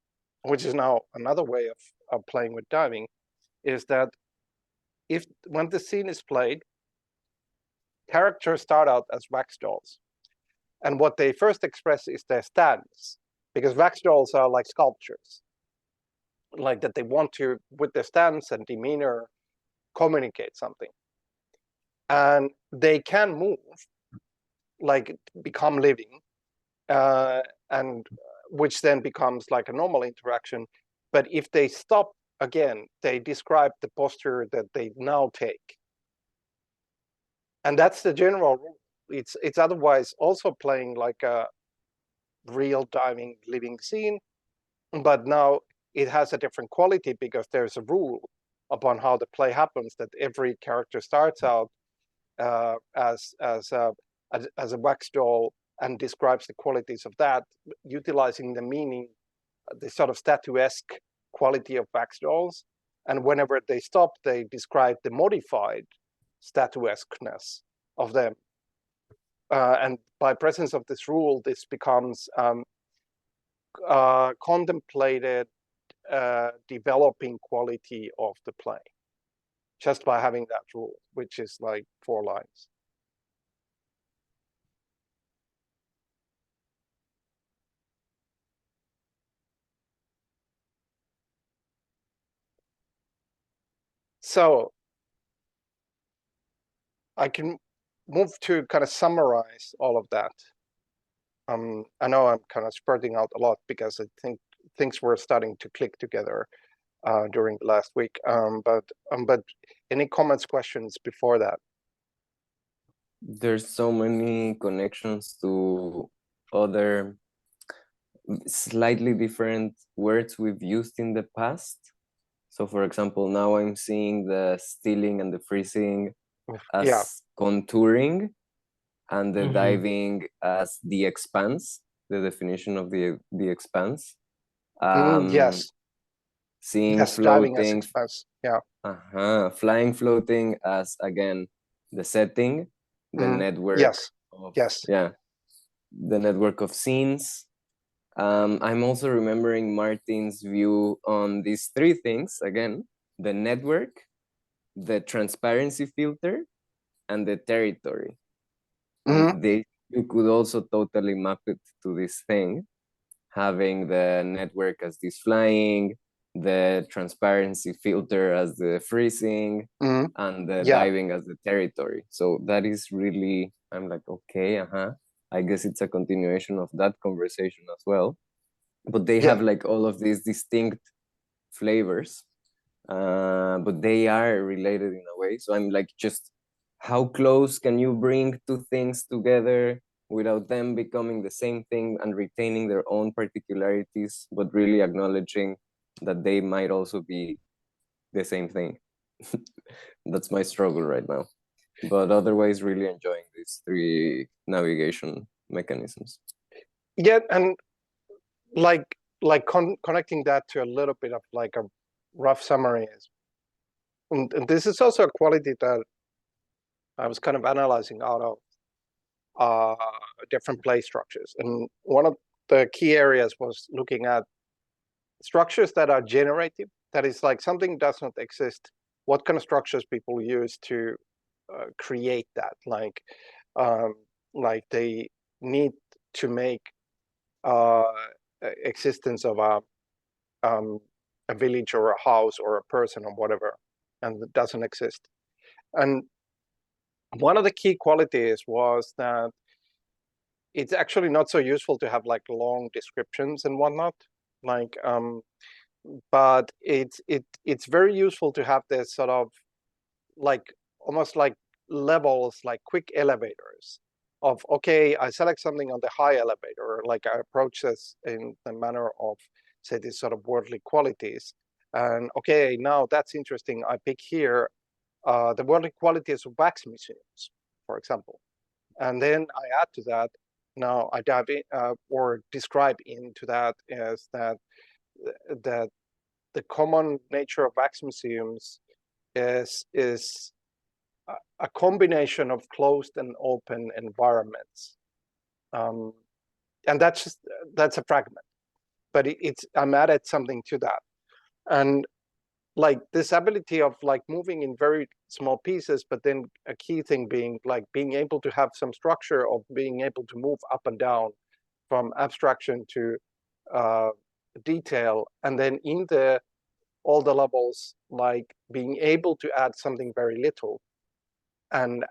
which is now another way of playing with diving, is that when the scene is played, characters start out as wax dolls. And what they first express is their stance, because wax dolls are like sculptures, like that they want to, with their stance and demeanor, communicate something. And they can move, like become living, and which then becomes like a normal interaction. But if they stop again, they describe the posture that they now take. And that's the general rule. It's otherwise also playing like a real diving living scene, but now it has a different quality because there's a rule upon how the play happens, that every character starts out as a wax doll and describes the qualities of that, utilizing the meaning, the sort of statuesque quality of wax dolls, And whenever they stop, they describe the modified statuesqueness of them. And by presence of this rule, this becomes contemplated developing quality of the play, just by having that rule, which is like 4 lines. So I can move to kind of summarize all of that. I know I'm kind of spurting out a lot because I think things were starting to click together during the last week. But any comments, questions before that? There's so many connections to other slightly different words we've used in the past. So for example, now I'm seeing the stealing and the freezing as contouring, and the diving as the expanse, the definition of the expanse. Yes. Seeing yes, floating, diving as expanse. flying, floating as, again, the setting, the network. Yes. Of, yes. Yeah, the network of scenes. I'm also remembering Martin's view on these 3 things, again, the network, the transparency filter, and the territory. And you could also totally map it to this thing, having the network as this flying, the transparency filter as the freezing, and the diving as the territory. So that is really, I'm like, okay, I guess it's a continuation of that conversation as well. But they have like all of these distinct flavors, but they are related in a way. So I'm like, just how close can you bring 2 things together without them becoming the same thing and retaining their own particularities, but really acknowledging that they might also be the same thing? That's my struggle right now. But otherwise, really enjoying these 3 navigation mechanisms. Yeah, and like connecting that to a little bit of like a rough summary is, and this is also a quality that I was kind of analyzing out of different play structures. And one of the key areas was looking at structures that are generative. That is, like, something does not exist. What kind of structures people use to create that? Like they need to make existence of a village or a house or a person or whatever, and it doesn't exist. And one of the key qualities was that it's actually not so useful to have like long descriptions and whatnot, like but it's very useful to have this sort of like almost like levels, like quick elevators of, okay, I select something on the high elevator, like I approach this in the manner of, say, these sort of worldly qualities, and okay, now that's interesting, I pick here the worldly qualities of wax museums, for example, and then I add to that, now I dive in or describe into that as that the common nature of wax museums is a combination of closed and open environments, and that's a fragment, but I'm added something to that, and like this ability of like moving in very small pieces, but then a key thing being like being able to have some structure of being able to move up and down from abstraction to detail, and then in all the levels, like being able to add something very little and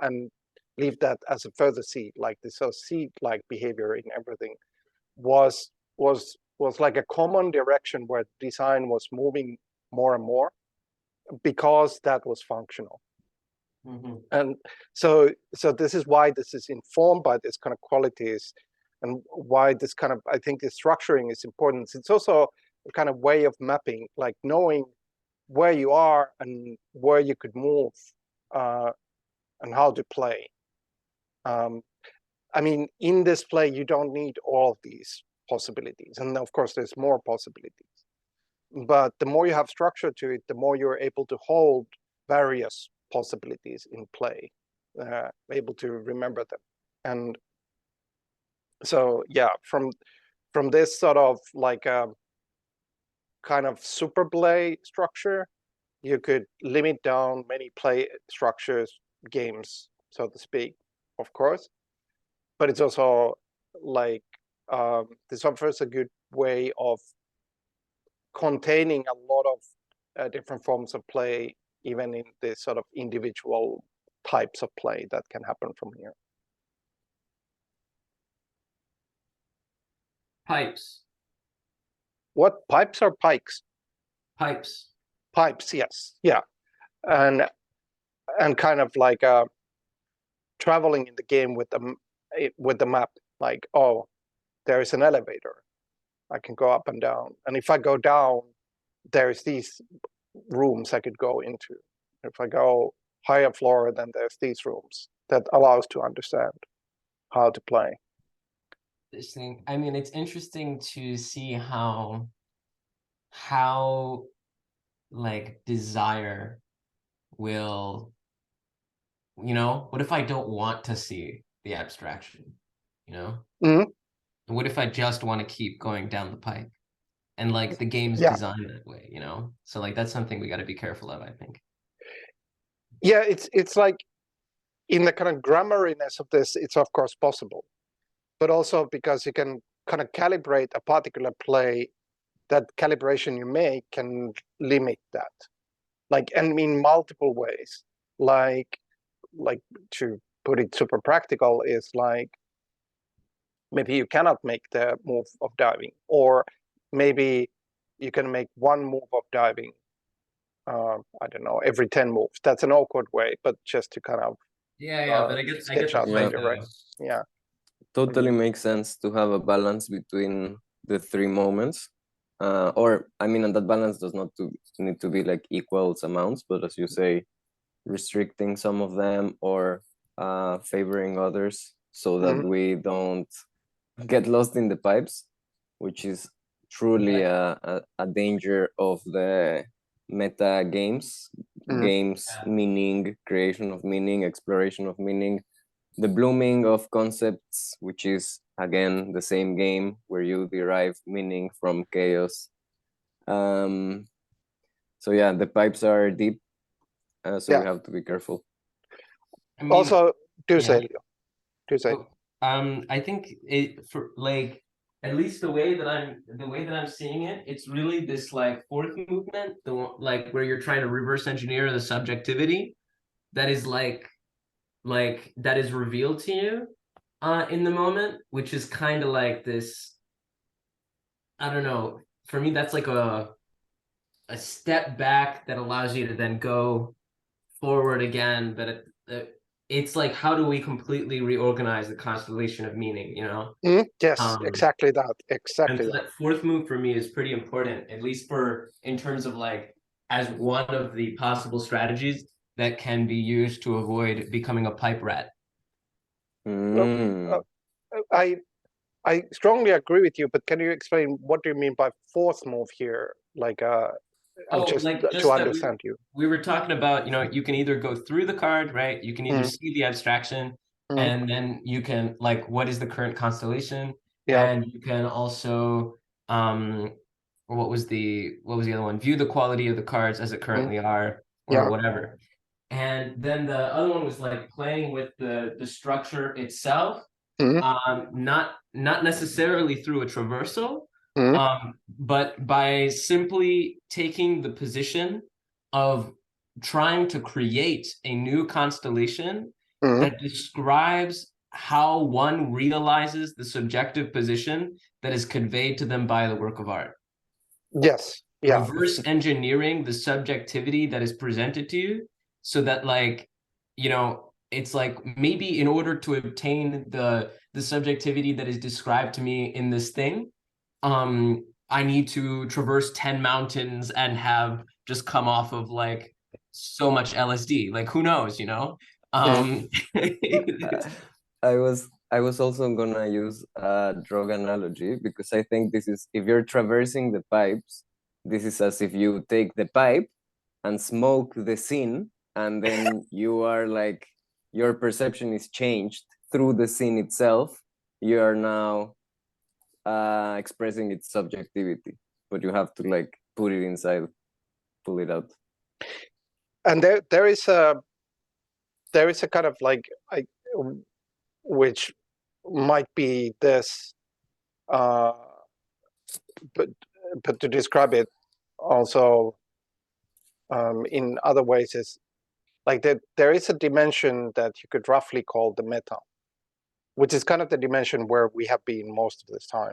leave that as a further seed, like this sort of seed-like behavior in everything was like a common direction where design was moving more and more, because that was functional. And so this is why this is informed by this kind of qualities, and why this kind of, I think, the structuring is important. It's also a kind of way of mapping, like knowing where you are and where you could move and how to play. I mean, in this play, you don't need all of these possibilities, and of course, there's more possibilities. but the more you have structure to it, the more you're able to hold various possibilities in play, able to remember them. And so, yeah, from this sort of like a kind of super play structure, you could limit down many play structures, games, so to speak, of course. But it's also like this offers a good way of containing a lot of different forms of play, even in the sort of individual types of play that can happen from here. Pipes. What, pipes or pikes? Pipes. Pipes, yes, yeah, and kind of like traveling in the game with the map. Like, oh, there is an elevator. I can go up and down, and if I go down, there's these rooms I could go into. If I go higher floor, then there's these rooms that allows to understand how to play. This thing, I mean, it's interesting to see how like desire will, you know, what if I don't want to see the abstraction, you know? Mm-hmm. What if I just want to keep going down the pipe? And like the game's Yeah. designed that way, you know? So like that's something we got to be careful of, I think. Yeah, it's like in the kind of grammariness of this, it's of course possible, but also because you can kind of calibrate a particular play, that calibration you make can limit that, like, and in multiple ways. Like to put it super practical is like, maybe you cannot make the move of diving, or maybe you can make one move of diving, I don't know, every 10 moves. That's an awkward way, but just to kind of But I get sketch the out point, later, right? Yeah. Totally makes sense to have a balance between the three moments. Or, I mean, and that balance does not need to be like equals amounts, but as you say, restricting some of them or favoring others so that we don't get lost in the pipes, which is truly a danger of the meta games. Meaning, creation of meaning, exploration of meaning, the blooming of concepts, which is again the same game where you derive meaning from chaos. So yeah, the pipes are deep, so we have to be careful. I mean, also, say. I think for like, at least the way that I'm seeing it, it's really this like fourth movement, like where you're trying to reverse engineer the subjectivity that is like that is revealed to you in the moment, which is kind of like this, I don't know, for me that's like a step back that allows you to then go forward again, but it's like, how do we completely reorganize the constellation of meaning, you know? Yes, exactly that. Exactly. And so that fourth move for me is pretty important, at least in terms of like, as one of the possible strategies that can be used to avoid becoming a pipe rat. I strongly agree with you, but can you explain what do you mean by fourth move here? Like, just to understand you. We were talking about, you know, you can either go through the card, right? You can either see the abstraction, and then you can like, what is the current constellation? Yeah. And you can also, what was the other one? View the quality of the cards as it currently are, or whatever. And then the other one was like playing with the structure itself, not necessarily through a traversal, but by simply taking the position of trying to create a new constellation that describes how one realizes the subjective position that is conveyed to them by the work of art. Yes. Yeah. Reverse engineering the subjectivity that is presented to you, so that, like, you know, it's like, maybe in order to obtain the subjectivity that is described to me in this thing, I need to traverse 10 mountains and have just come off of like so much LSD. Like, who knows, you know? I was also gonna use a drug analogy, because I think this is, if you're traversing the pipes, this is as if you take the pipe and smoke the scene, and then you are like, your perception is changed through the scene itself. You are now expressing its subjectivity, but you have to like put it inside, pull it out. And there is a kind of like which might be this, but to describe it also in other ways is like that there is a dimension that you could roughly call the meta, which is kind of the dimension where we have been most of this time,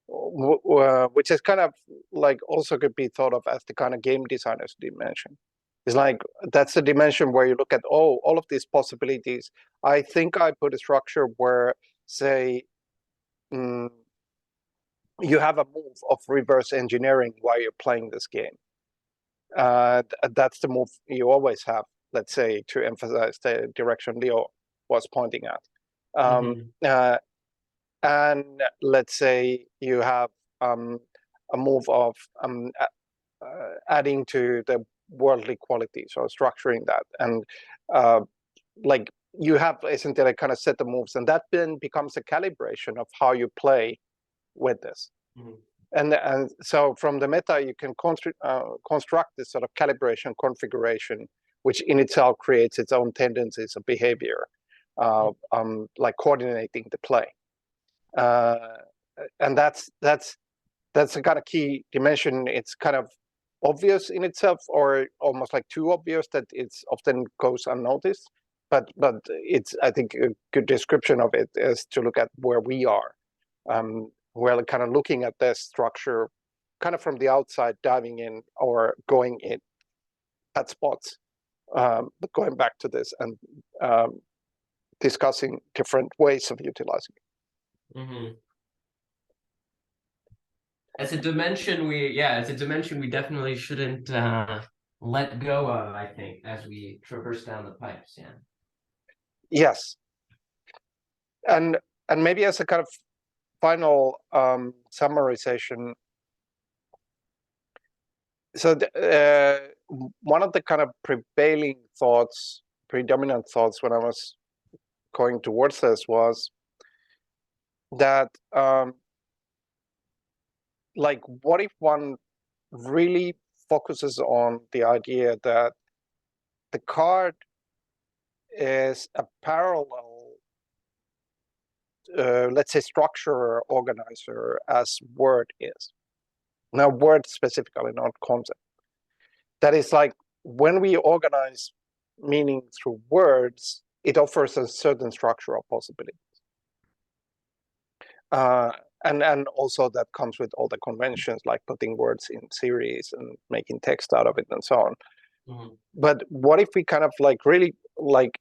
which is kind of like also could be thought of as the kind of game designer's dimension. It's like that's the dimension where you look at all of these possibilities. I think I put a structure where, say, you have a move of reverse engineering while you're playing this game. That's the move you always have, let's say, to emphasize the direction Leo was pointing at. And let's say you have a move of adding to the worldly qualities or structuring that. And like you have essentially kind of set the moves, and that then becomes a calibration of how you play with this. And so from the meta, you can construct this sort of calibration configuration, which in itself creates its own tendencies of behavior, like coordinating the play. And that's a kind of key dimension. It's kind of obvious in itself, or almost like too obvious that it's often goes unnoticed. But it's, I think, a good description of it is to look at where we are. We're kind of looking at this structure kind of from the outside, diving in or going in at spots, but going back to this and discussing different ways of utilizing it. It's a dimension we definitely shouldn't let go of, I think, as we traverse down the pipes. Yeah. Yes. And maybe as a kind of final summarization, so one of the kind of predominant thoughts when I was going towards this was that like, what if one really focuses on the idea that the card is a parallel, let's say, structure or organizer as word is. Now, word specifically, not concept. That is like, when we organize meaning through words, it offers a certain structure of possibilities. And also that comes with all the conventions, like putting words in series and making text out of it and so on. But what if we kind of like really like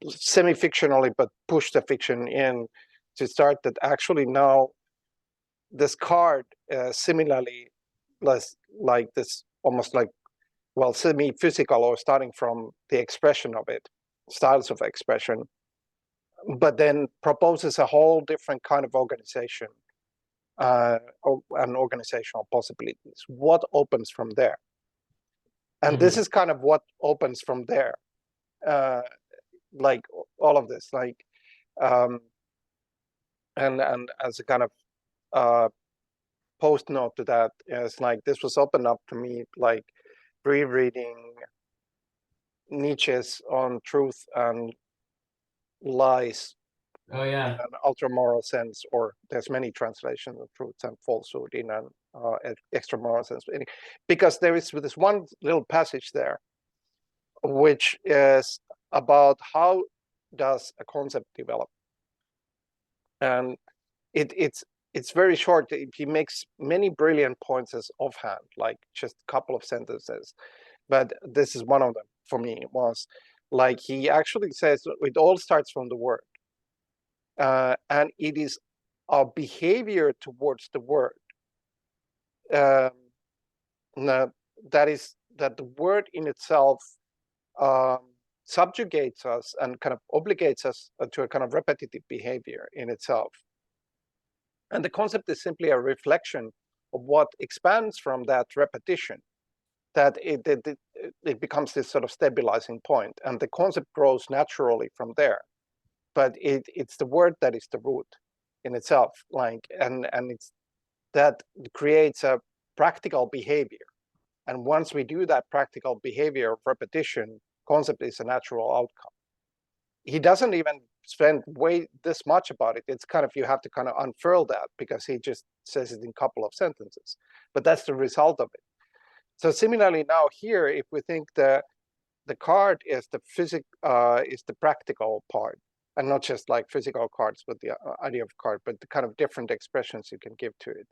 semi-fictionally, but push the fiction in to start that actually now this card similarly less like this, almost like, well, semi-physical, or starting from the expression of it, styles of expression, but then proposes a whole different kind of organization and organizational possibilities. What opens from there? And this is kind of what opens from there. Like all of this, like, and as a kind of post note to that, it's like this was opened up to me, like rereading Nietzsche's On Truth and Lies. Oh yeah. An ultra moral sense, or there's many translations of truth and falsehood in an extra moral sense, because there is this one little passage there, which is about how does a concept develop, and it's very short. He makes many brilliant points as offhand, like just a couple of sentences, but this is one of them for me. It was like, he actually says it all starts from the word, and it is our behavior towards the word. Now, that the word in itself subjugates us and kind of obligates us to a kind of repetitive behavior in itself. And the concept is simply a reflection of what expands from that repetition, that it becomes this sort of stabilizing point, and the concept grows naturally from there. But it's the word that is the root in itself, like, and it's that creates a practical behavior. And once we do that practical behavior of repetition, concept is a natural outcome. He doesn't even spend this much about it. It's kind of, you have to kind of unfurl that, because he just says it in a couple of sentences. But that's the result of it. So similarly now here, if we think the card is the practical part, and not just like physical cards, but the idea of card, but the kind of different expressions you can give to it.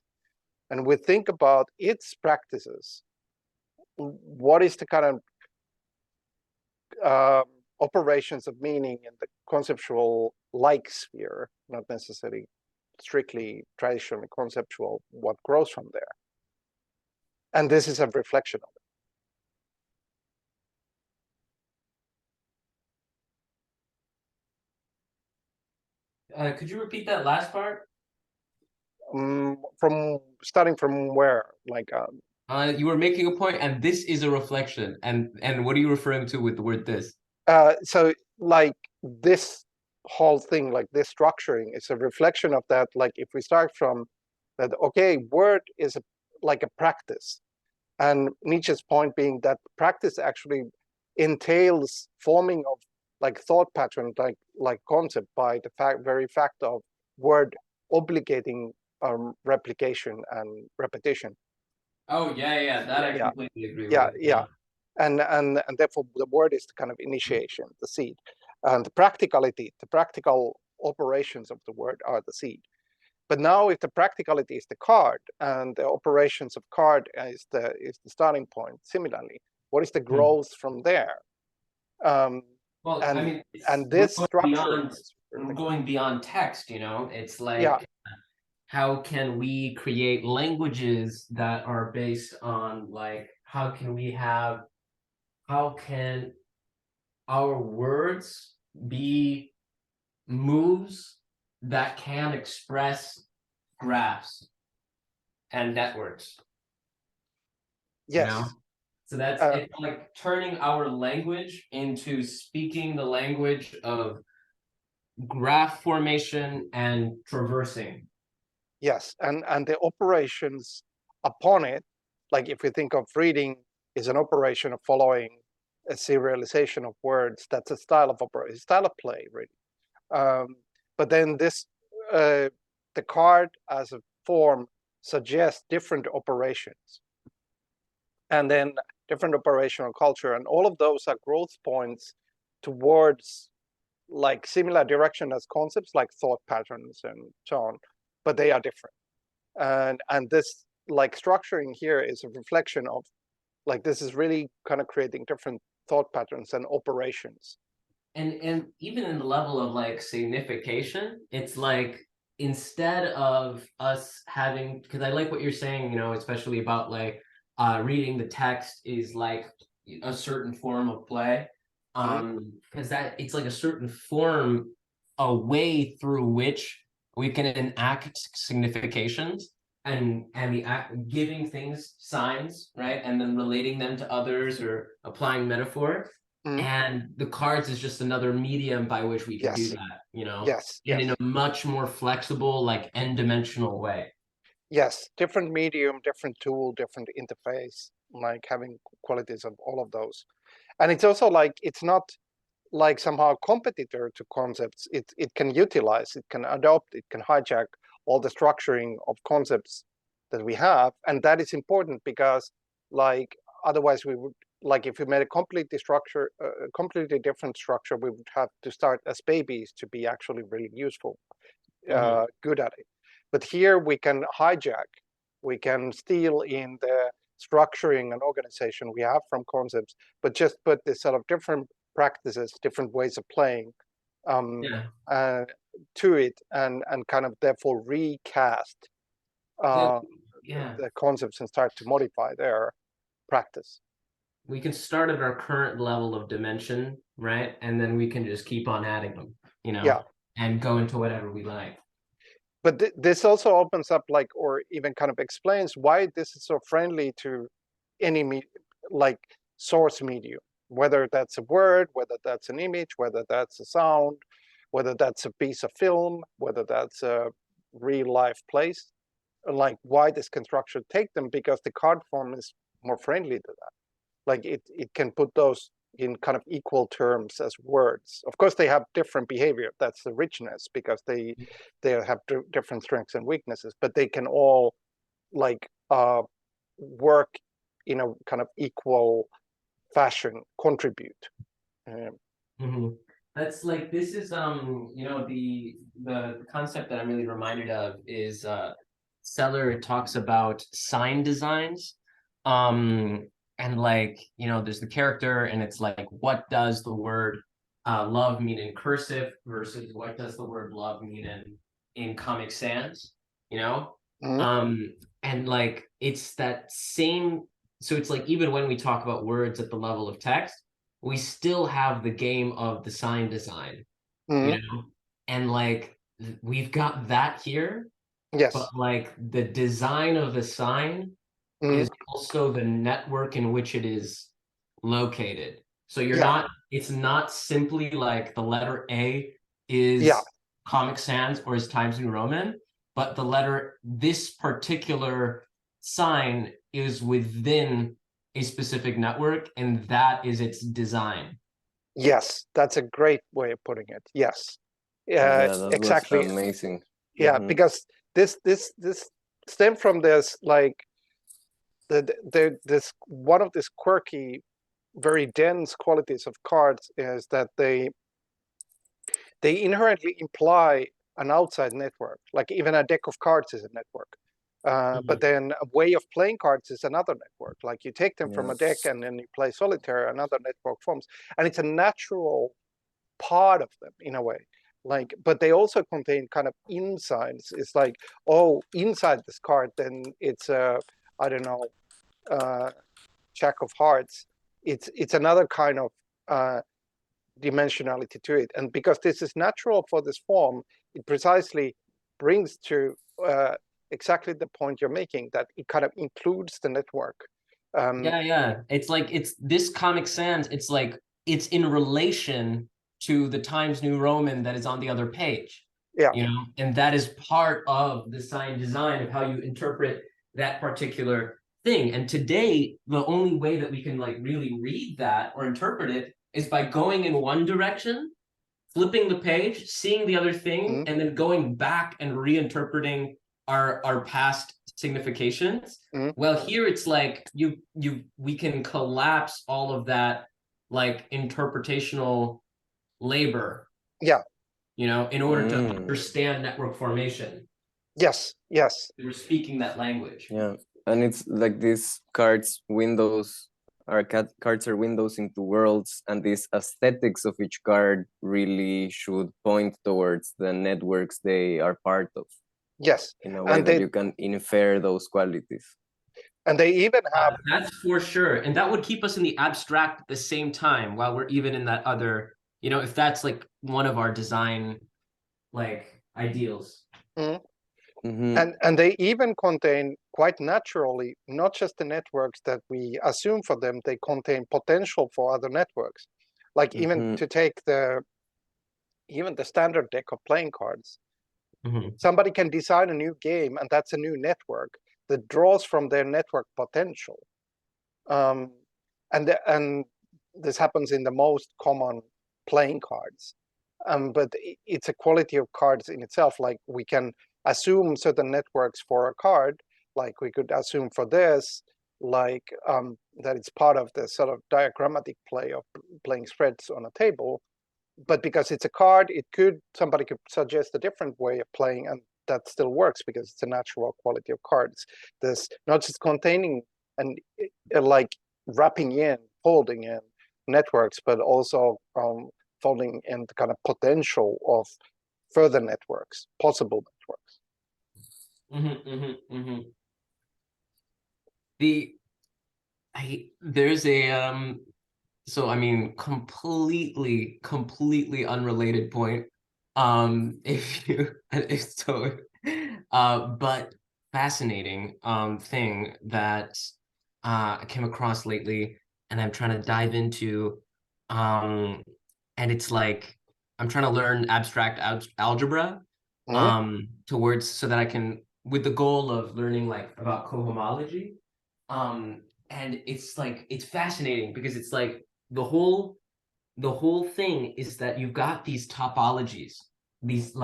And we think about its practices. What is the kind of operations of meaning in the conceptual like sphere, not necessarily strictly traditionally conceptual, what grows from there. And this is a reflection of it. Could you repeat that last part? From starting from where, like you were making a point, and this is a reflection, and what are you referring to with the word this? So like this whole thing, like this structuring, is a reflection of that. Like if we start from that, okay, word is like a practice, and Nietzsche's point being that practice actually entails forming of like thought pattern, like concept, by the very fact of word obligating replication and repetition. Oh yeah, that I completely agree with. Yeah. And therefore the word is the kind of initiation, the seed, and the practical operations of the word are the seed. But now, if the practicality is the card and the operations of card is the starting point, similarly, what is the growth from there? Well, and, I mean, and this structure going beyond text, you know, it's like, how can we create languages that are based on, like, how can our words be moves that can express graphs and networks? Yes. You know? So that's it's like turning our language into speaking the language of graph formation and traversing. Yes, and the operations upon it, like if we think of reading is an operation of following a serialization of words, that's a style of operation, style of play, really. But then this, the card as a form suggests different operations, and then different operational culture, and all of those are growth points towards like similar direction as concepts like thought patterns and so on, but they are different. And this like structuring here is a reflection of like, this is really kind of creating different thought patterns and operations. And even in the level of like signification, it's like, instead of us having, because I like what you're saying, you know, especially about like reading the text is like a certain form of play, because that it's like a certain form, a way through which we can enact significations and the giving things signs, right, and then relating them to others or applying metaphor. And the cards is just another medium by which we can do that, you know, in a much more flexible, like n-dimensional way. Yes, different medium, different tool, different interface, like having qualities of all of those. And it's also like, it's not like somehow a competitor to concepts. It can utilize, it can adopt, it can hijack all the structuring of concepts that we have. And that is important because like, otherwise we would, like if we made a completely different structure, we would have to start as babies to be actually really useful, good at it. But here we can hijack, we can steal in the structuring and organization we have from concepts, but just put this sort of different practices, different ways of playing to it, and kind of therefore recast the concepts and start to modify their practice. We can start at our current level of dimension, right? And then we can just keep on adding them, you know, and go into whatever we like. but this also opens up, like, or even kind of explains why this is so friendly to any like source medium, whether that's a word, whether that's an image, whether that's a sound, whether that's a piece of film, whether that's a real life place. Like, why this construction take them, because the card form is more friendly to that. Like, it can put those in kind of equal terms as words. Of course, they have different behavior. That's the richness, because they have different strengths and weaknesses, but they can all like work in a kind of equal fashion, contribute. That's like, this is you know, the concept that I'm really reminded of is Seller talks about sign designs. And like, you know, there's the character, and it's like, what does the word love mean in cursive versus what does the word love mean in Comic Sans, you know? And like, it's that same, so it's like, even when we talk about words at the level of text, we still have the game of the sign design, you know? And like, we've got that here, Yes. but like the design of the sign is also the network in which it is located. So you're not, it's not simply like the letter A is Comic Sans or is Times New Roman, but the letter, this particular sign is within a specific network, and that is its design. Yes, that's a great way of putting it. Yes. Yeah, that exactly. was amazing. Yeah, because this stem from this, like, this one of these quirky, very dense qualities of cards is that they inherently imply an outside network. Like, even a deck of cards is a network. But then a way of playing cards is another network. Like, you take them from a deck and then you play solitaire, another network forms. And it's a natural part of them in a way. Like, but they also contain kind of insides. It's like, oh, inside this card, then it's a, I don't know, Jack of Hearts. It's another kind of dimensionality to it. And because this is natural for this form, it precisely brings to exactly the point you're making, that it kind of includes the network. It's like, it's this Comic Sans, it's like, it's in relation to the Times New Roman that is on the other page. You know, and that is part of the sign design of how you interpret that particular thing. And today, the only way that we can like really read that or interpret it is by going in one direction, flipping the page, seeing the other thing, and then going back and reinterpreting our past significations. Well, here it's like we can collapse all of that like interpretational labor. You know, in order to understand network formation. Yes. We're speaking that language. Yeah, and it's like these cards are windows into worlds, and these aesthetics of each card really should point towards the networks they are part of. Yes. In a way that you can infer those qualities. And they even have... that's for sure. And that would keep us in the abstract at the same time, while we're even in that other, you know, if that's like one of our design like ideals. And they even contain, quite naturally, not just the networks that we assume for them, they contain potential for other networks. Like, even to take even the standard deck of playing cards, somebody can design a new game, and that's a new network that draws from their network potential. And this happens in the most common playing cards. But it's a quality of cards in itself. Like, we can assume certain networks for a card, like we could assume for this, like that it's part of the sort of diagrammatic play of playing spreads on a table. But because it's a card, somebody could suggest a different way of playing, and that still works because it's a natural quality of cards. There's not just containing and like wrapping in, folding in networks, but also folding in the kind of potential of further networks, possible networks. There's a so I mean, completely unrelated point. If But fascinating thing that I came across lately, and I'm trying to dive into, and it's like I'm trying to learn abstract algebra towards so that I can, with the goal of learning like about cohomology. And it's like it's fascinating because it's like the whole thing is that you've got these topologies, these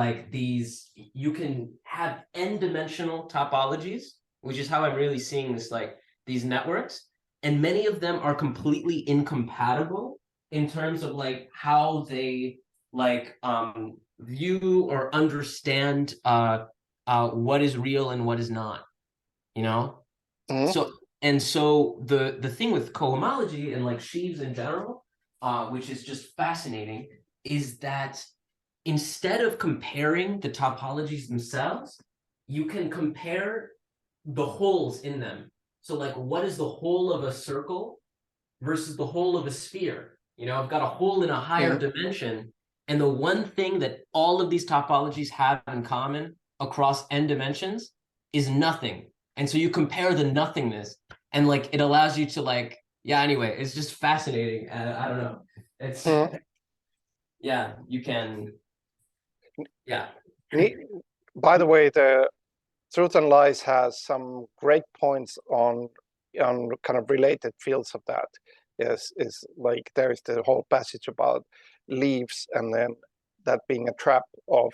you can have n-dimensional topologies, which is how I'm really seeing this, like these networks, and many of them are completely incompatible in terms of like how they like view or understand what is real and what is not, you know. So the thing with cohomology and like sheaves in general, which is just fascinating, is that instead of comparing the topologies themselves, you can compare the holes in them. So like, what is the hole of a circle versus the hole of a sphere? You know, I've got a hole in a higher dimension, and the one thing that all of these topologies have in common across n dimensions is nothing. And so you compare the nothingness, and like it allows you to like, yeah, anyway, it's just fascinating. I don't know. It's yeah, you can, yeah. By the way, the Truth and Lies has some great points on kind of related fields of that. Is like there is the whole passage about leaves, and then that being a trap of,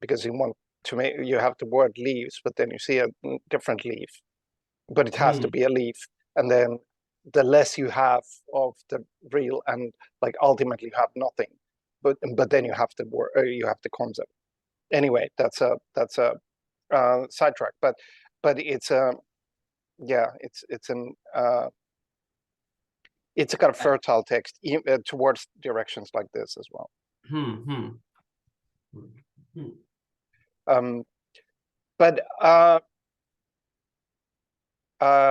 because you want to make, you have the word leaves, but then you see a different leaf, but it has to be a leaf, and then the less you have of the real, and like ultimately you have nothing, but then you have the word, you have the concept. Anyway, that's a sidetrack, but it's yeah, it's a kind of fertile text towards directions like this as well. But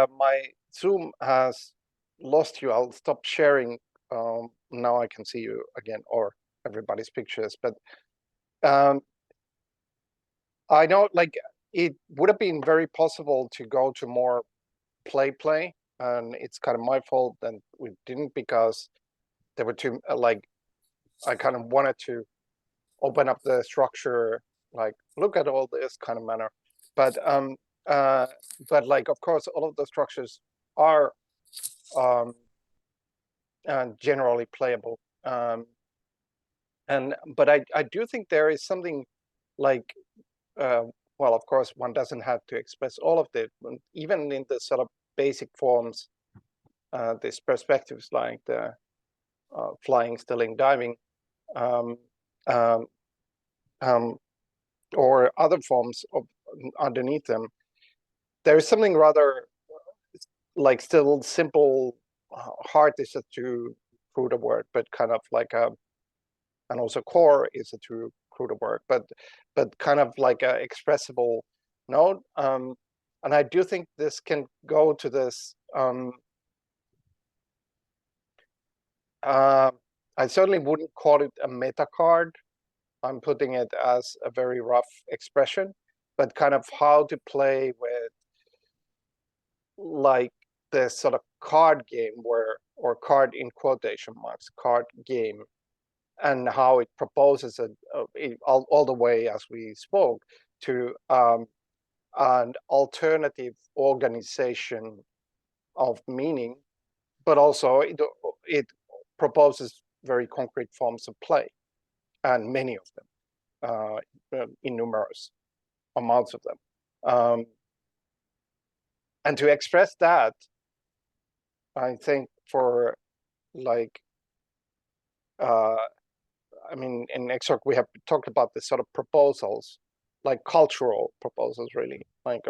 my Zoom has lost you. I'll stop sharing. Now I can see you again, or everybody's pictures. But I know, like, it would have been very possible to go to more play, and it's kind of my fault that we didn't, because there were too like, I kind of wanted to open up the structure, like look at all this kind of manner, but like, of course, all of the structures are generally playable, but I do think there is something like, well, of course, one doesn't have to express all of it, even in the sort of basic forms, these perspectives like the flying, stilling, diving, or other forms of underneath them. There is something rather like still simple, hard is a too crude a word, but kind of like a, and also core is a too crude a word, but kind of like a expressible node. And I do think this can go to this. I certainly wouldn't call it a meta card. I'm putting it as a very rough expression, but kind of how to play with like this sort of card game where, or card in quotation marks, card game, and how it proposes all the way, as we spoke, to an alternative organization of meaning, but also it proposes very concrete forms of play, and many of them, in numerous amounts of them. And to express that, I think for like, I mean, in XORG, we have talked about this sort of proposals, like cultural proposals, really, like,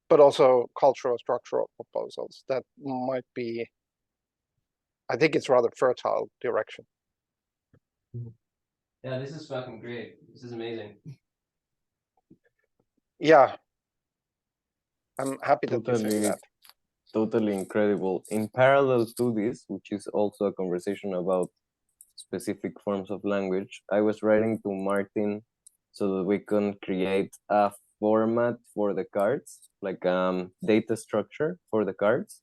but also cultural structural proposals that might be, I think it's rather fertile direction. Yeah, this is fucking great. This is amazing. Yeah, I'm happy that you say that. Totally incredible. In parallel to this, which is also a conversation about specific forms of language, I was writing to Martin so that we can create a format for the cards, like data structure for the cards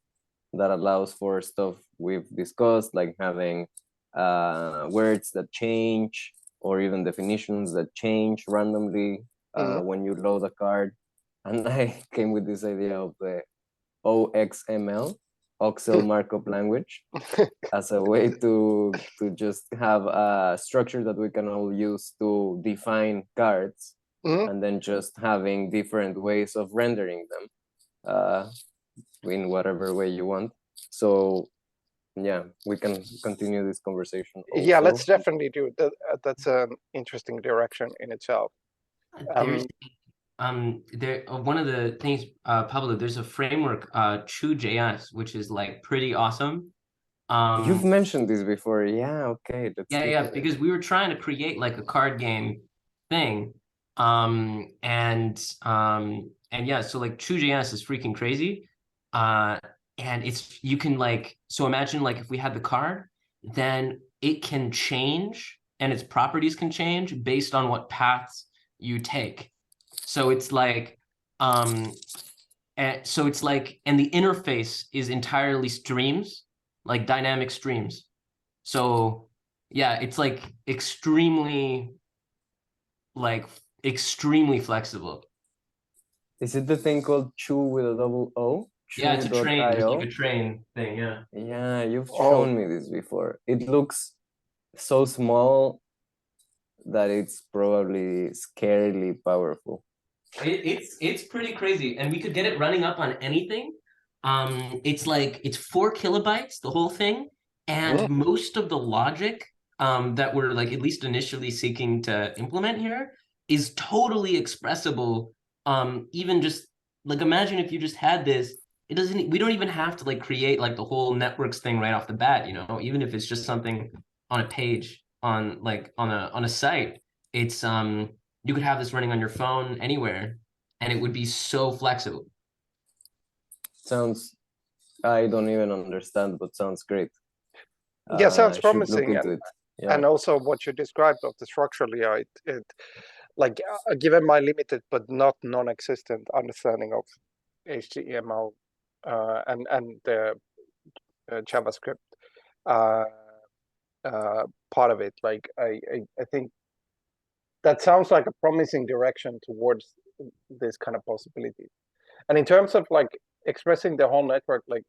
that allows for stuff we've discussed, like having words that change, or even definitions that change randomly when you load a card. And I came with this idea of the OXML, Oxel Markup Language, as a way to just have a structure that we can all use to define cards, and then just having different ways of rendering them in whatever way you want. So yeah, we can continue this conversation also. Yeah, let's definitely do that. That's an interesting direction in itself. There one of the things, Pablo, there's a framework, Chew.js, which is like pretty awesome. You've mentioned this before. Yeah, okay. Yeah, because we were trying to create like a card game thing. And yeah, so like Chew.js is freaking crazy. And it's, you can like, so imagine like if we had the card, then it can change and its properties can change based on what paths you take. So it's like, and so it's like, and the interface is entirely streams, like dynamic streams. So yeah, it's like extremely flexible. Is it the thing called Chew with a double O? Yeah, it's a train, Chew.io? it's like a train thing, yeah. Yeah, you've shown me this before. It looks so small that it's probably scarily powerful. It's pretty crazy, and we could get it running up on anything. It's 4 kilobytes, the whole thing, and most of the logic that we're like at least initially seeking to implement here is totally expressible. Even just like imagine if you just had this, we don't even have to like create like the whole networks thing right off the bat, you know, even if it's just something on a page on a site, it's you could have this running on your phone anywhere, and it would be so flexible. Sounds, I don't even understand, but sounds great. Yeah, sounds promising. Yeah. And also what you described of the structurally, it like given my limited but not non-existent understanding of HTML and the JavaScript part of it, like I think that sounds like a promising direction towards this kind of possibility. And in terms of like expressing the whole network, like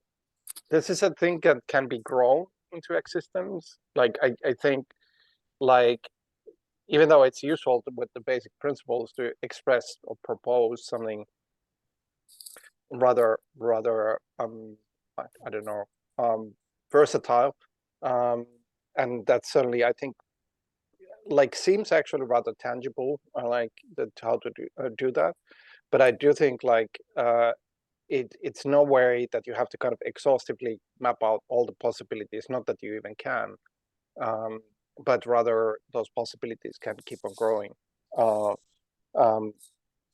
this is a thing that can be grown into existence. Like I think like even though it's useful with the basic principles to express or propose something rather I don't know, versatile, and that's certainly I think like seems actually rather tangible. I like how to do that, but I do think like it's no way that you have to kind of exhaustively map out all the possibilities. Not that you even can, but rather those possibilities can keep on growing.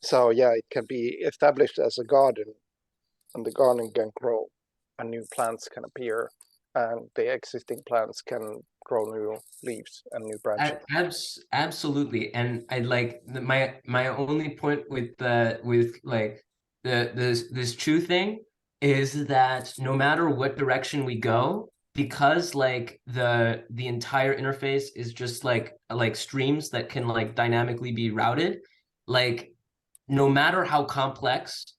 So yeah, it can be established as a garden, and the garden can grow, and new plants can appear, and the existing plants can grow new leaves and new branches. Absolutely, and I like my only point with like this Chew thing is that no matter what direction we go, because like the entire interface is just like streams that can like dynamically be routed, like no matter how complex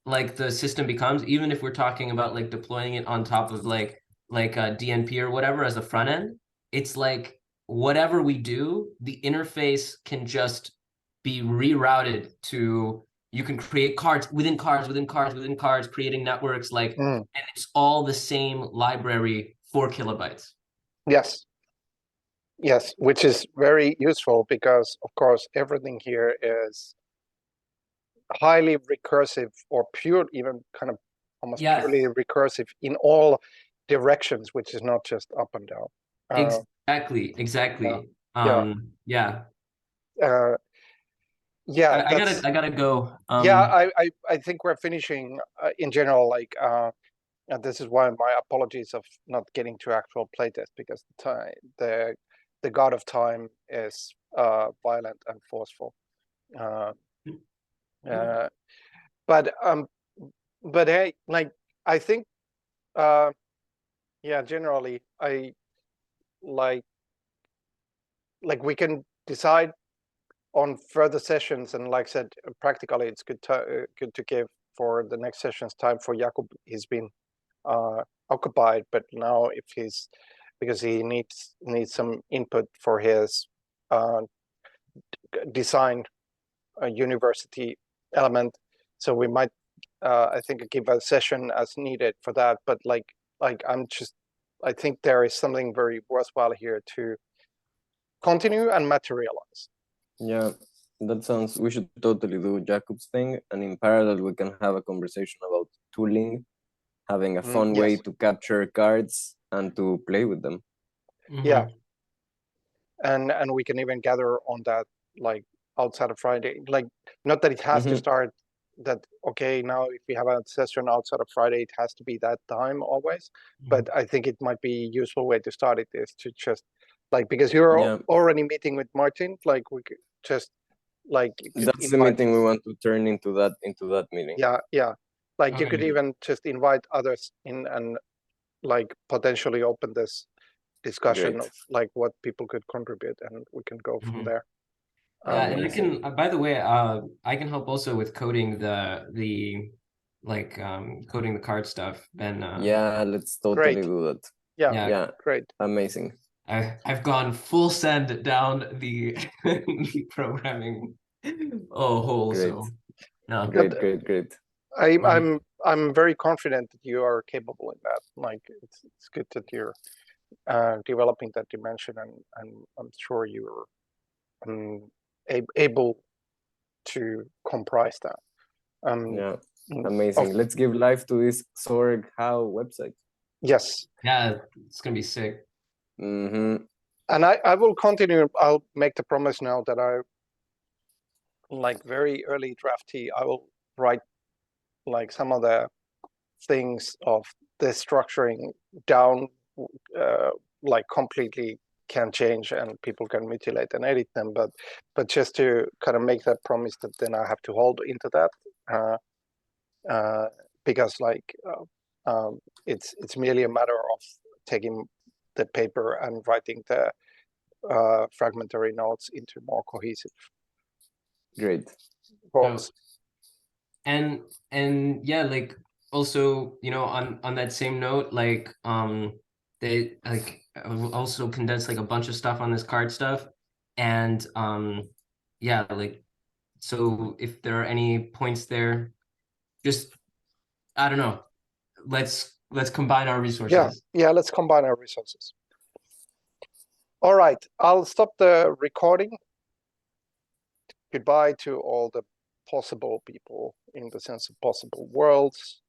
like the system becomes, even if we're talking about like deploying it on top of like a DNP or whatever as a front end, it's like whatever we do, the interface can just be rerouted to, you can create cards within cards within cards within cards, creating networks like, and it's all the same library, 4 kilobytes. Yes, which is very useful because of course everything here is highly recursive or pure, even kind of almost purely recursive in all directions, which is not just up and down. Exactly. I gotta go. I think we're finishing in general, like and this is why my apologies of not getting to actual playtest, because the god of time is violent and forceful. But hey, like I think yeah, generally I like we can decide on further sessions, and like I said, practically it's good to give for the next sessions time for Jakub. He's been occupied, but now if he's, because he needs some input for his design university element, so we might I think give a session as needed for that. But like I think there is something very worthwhile here to continue and materialize. Yeah, that sounds, we should totally do Jakub's thing, and in parallel we can have a conversation about tooling, having a fun way to capture cards and to play with them. Yeah, and we can even gather on that, like outside of Friday, like not that it has to start that, okay, now if we have a session outside of Friday it has to be that time always, but I think it might be a useful way to start it is to just like, because you're already meeting with Martin, like we could just like that's the meeting we want to turn into that meeting. Yeah, like you could even just invite others in and like potentially open this discussion of like what people could contribute, and we can go from there. And I can by the way, I can help also with coding the like coding the card stuff. And yeah, let's totally do that. Yeah, great, amazing. I've gone full send down the programming hole. Great. So no. Great. I'm very confident that you are capable in that. Like it's good that you're developing that dimension, and I'm sure you're able to comprise that. Yeah, amazing. Let's give life to this XORG How website. Yes. Yeah, it's gonna be sick. And I will continue. I'll make the promise now that I, like very early draftee, I will write like some of the things of the structuring down, like completely can change and people can mutilate and edit them, but just to kind of make that promise that then I have to hold into that, because like it's merely a matter of taking the paper and writing the fragmentary notes into more cohesive. Great. Forms. And yeah, like also, you know, on that same note, like they like also condensed like a bunch of stuff on this card stuff, and yeah, like so if there are any points there, just I don't know, let's combine our resources. Yeah, let's combine our resources. All right, I'll stop the recording. Goodbye to all the possible people, in the sense of possible worlds.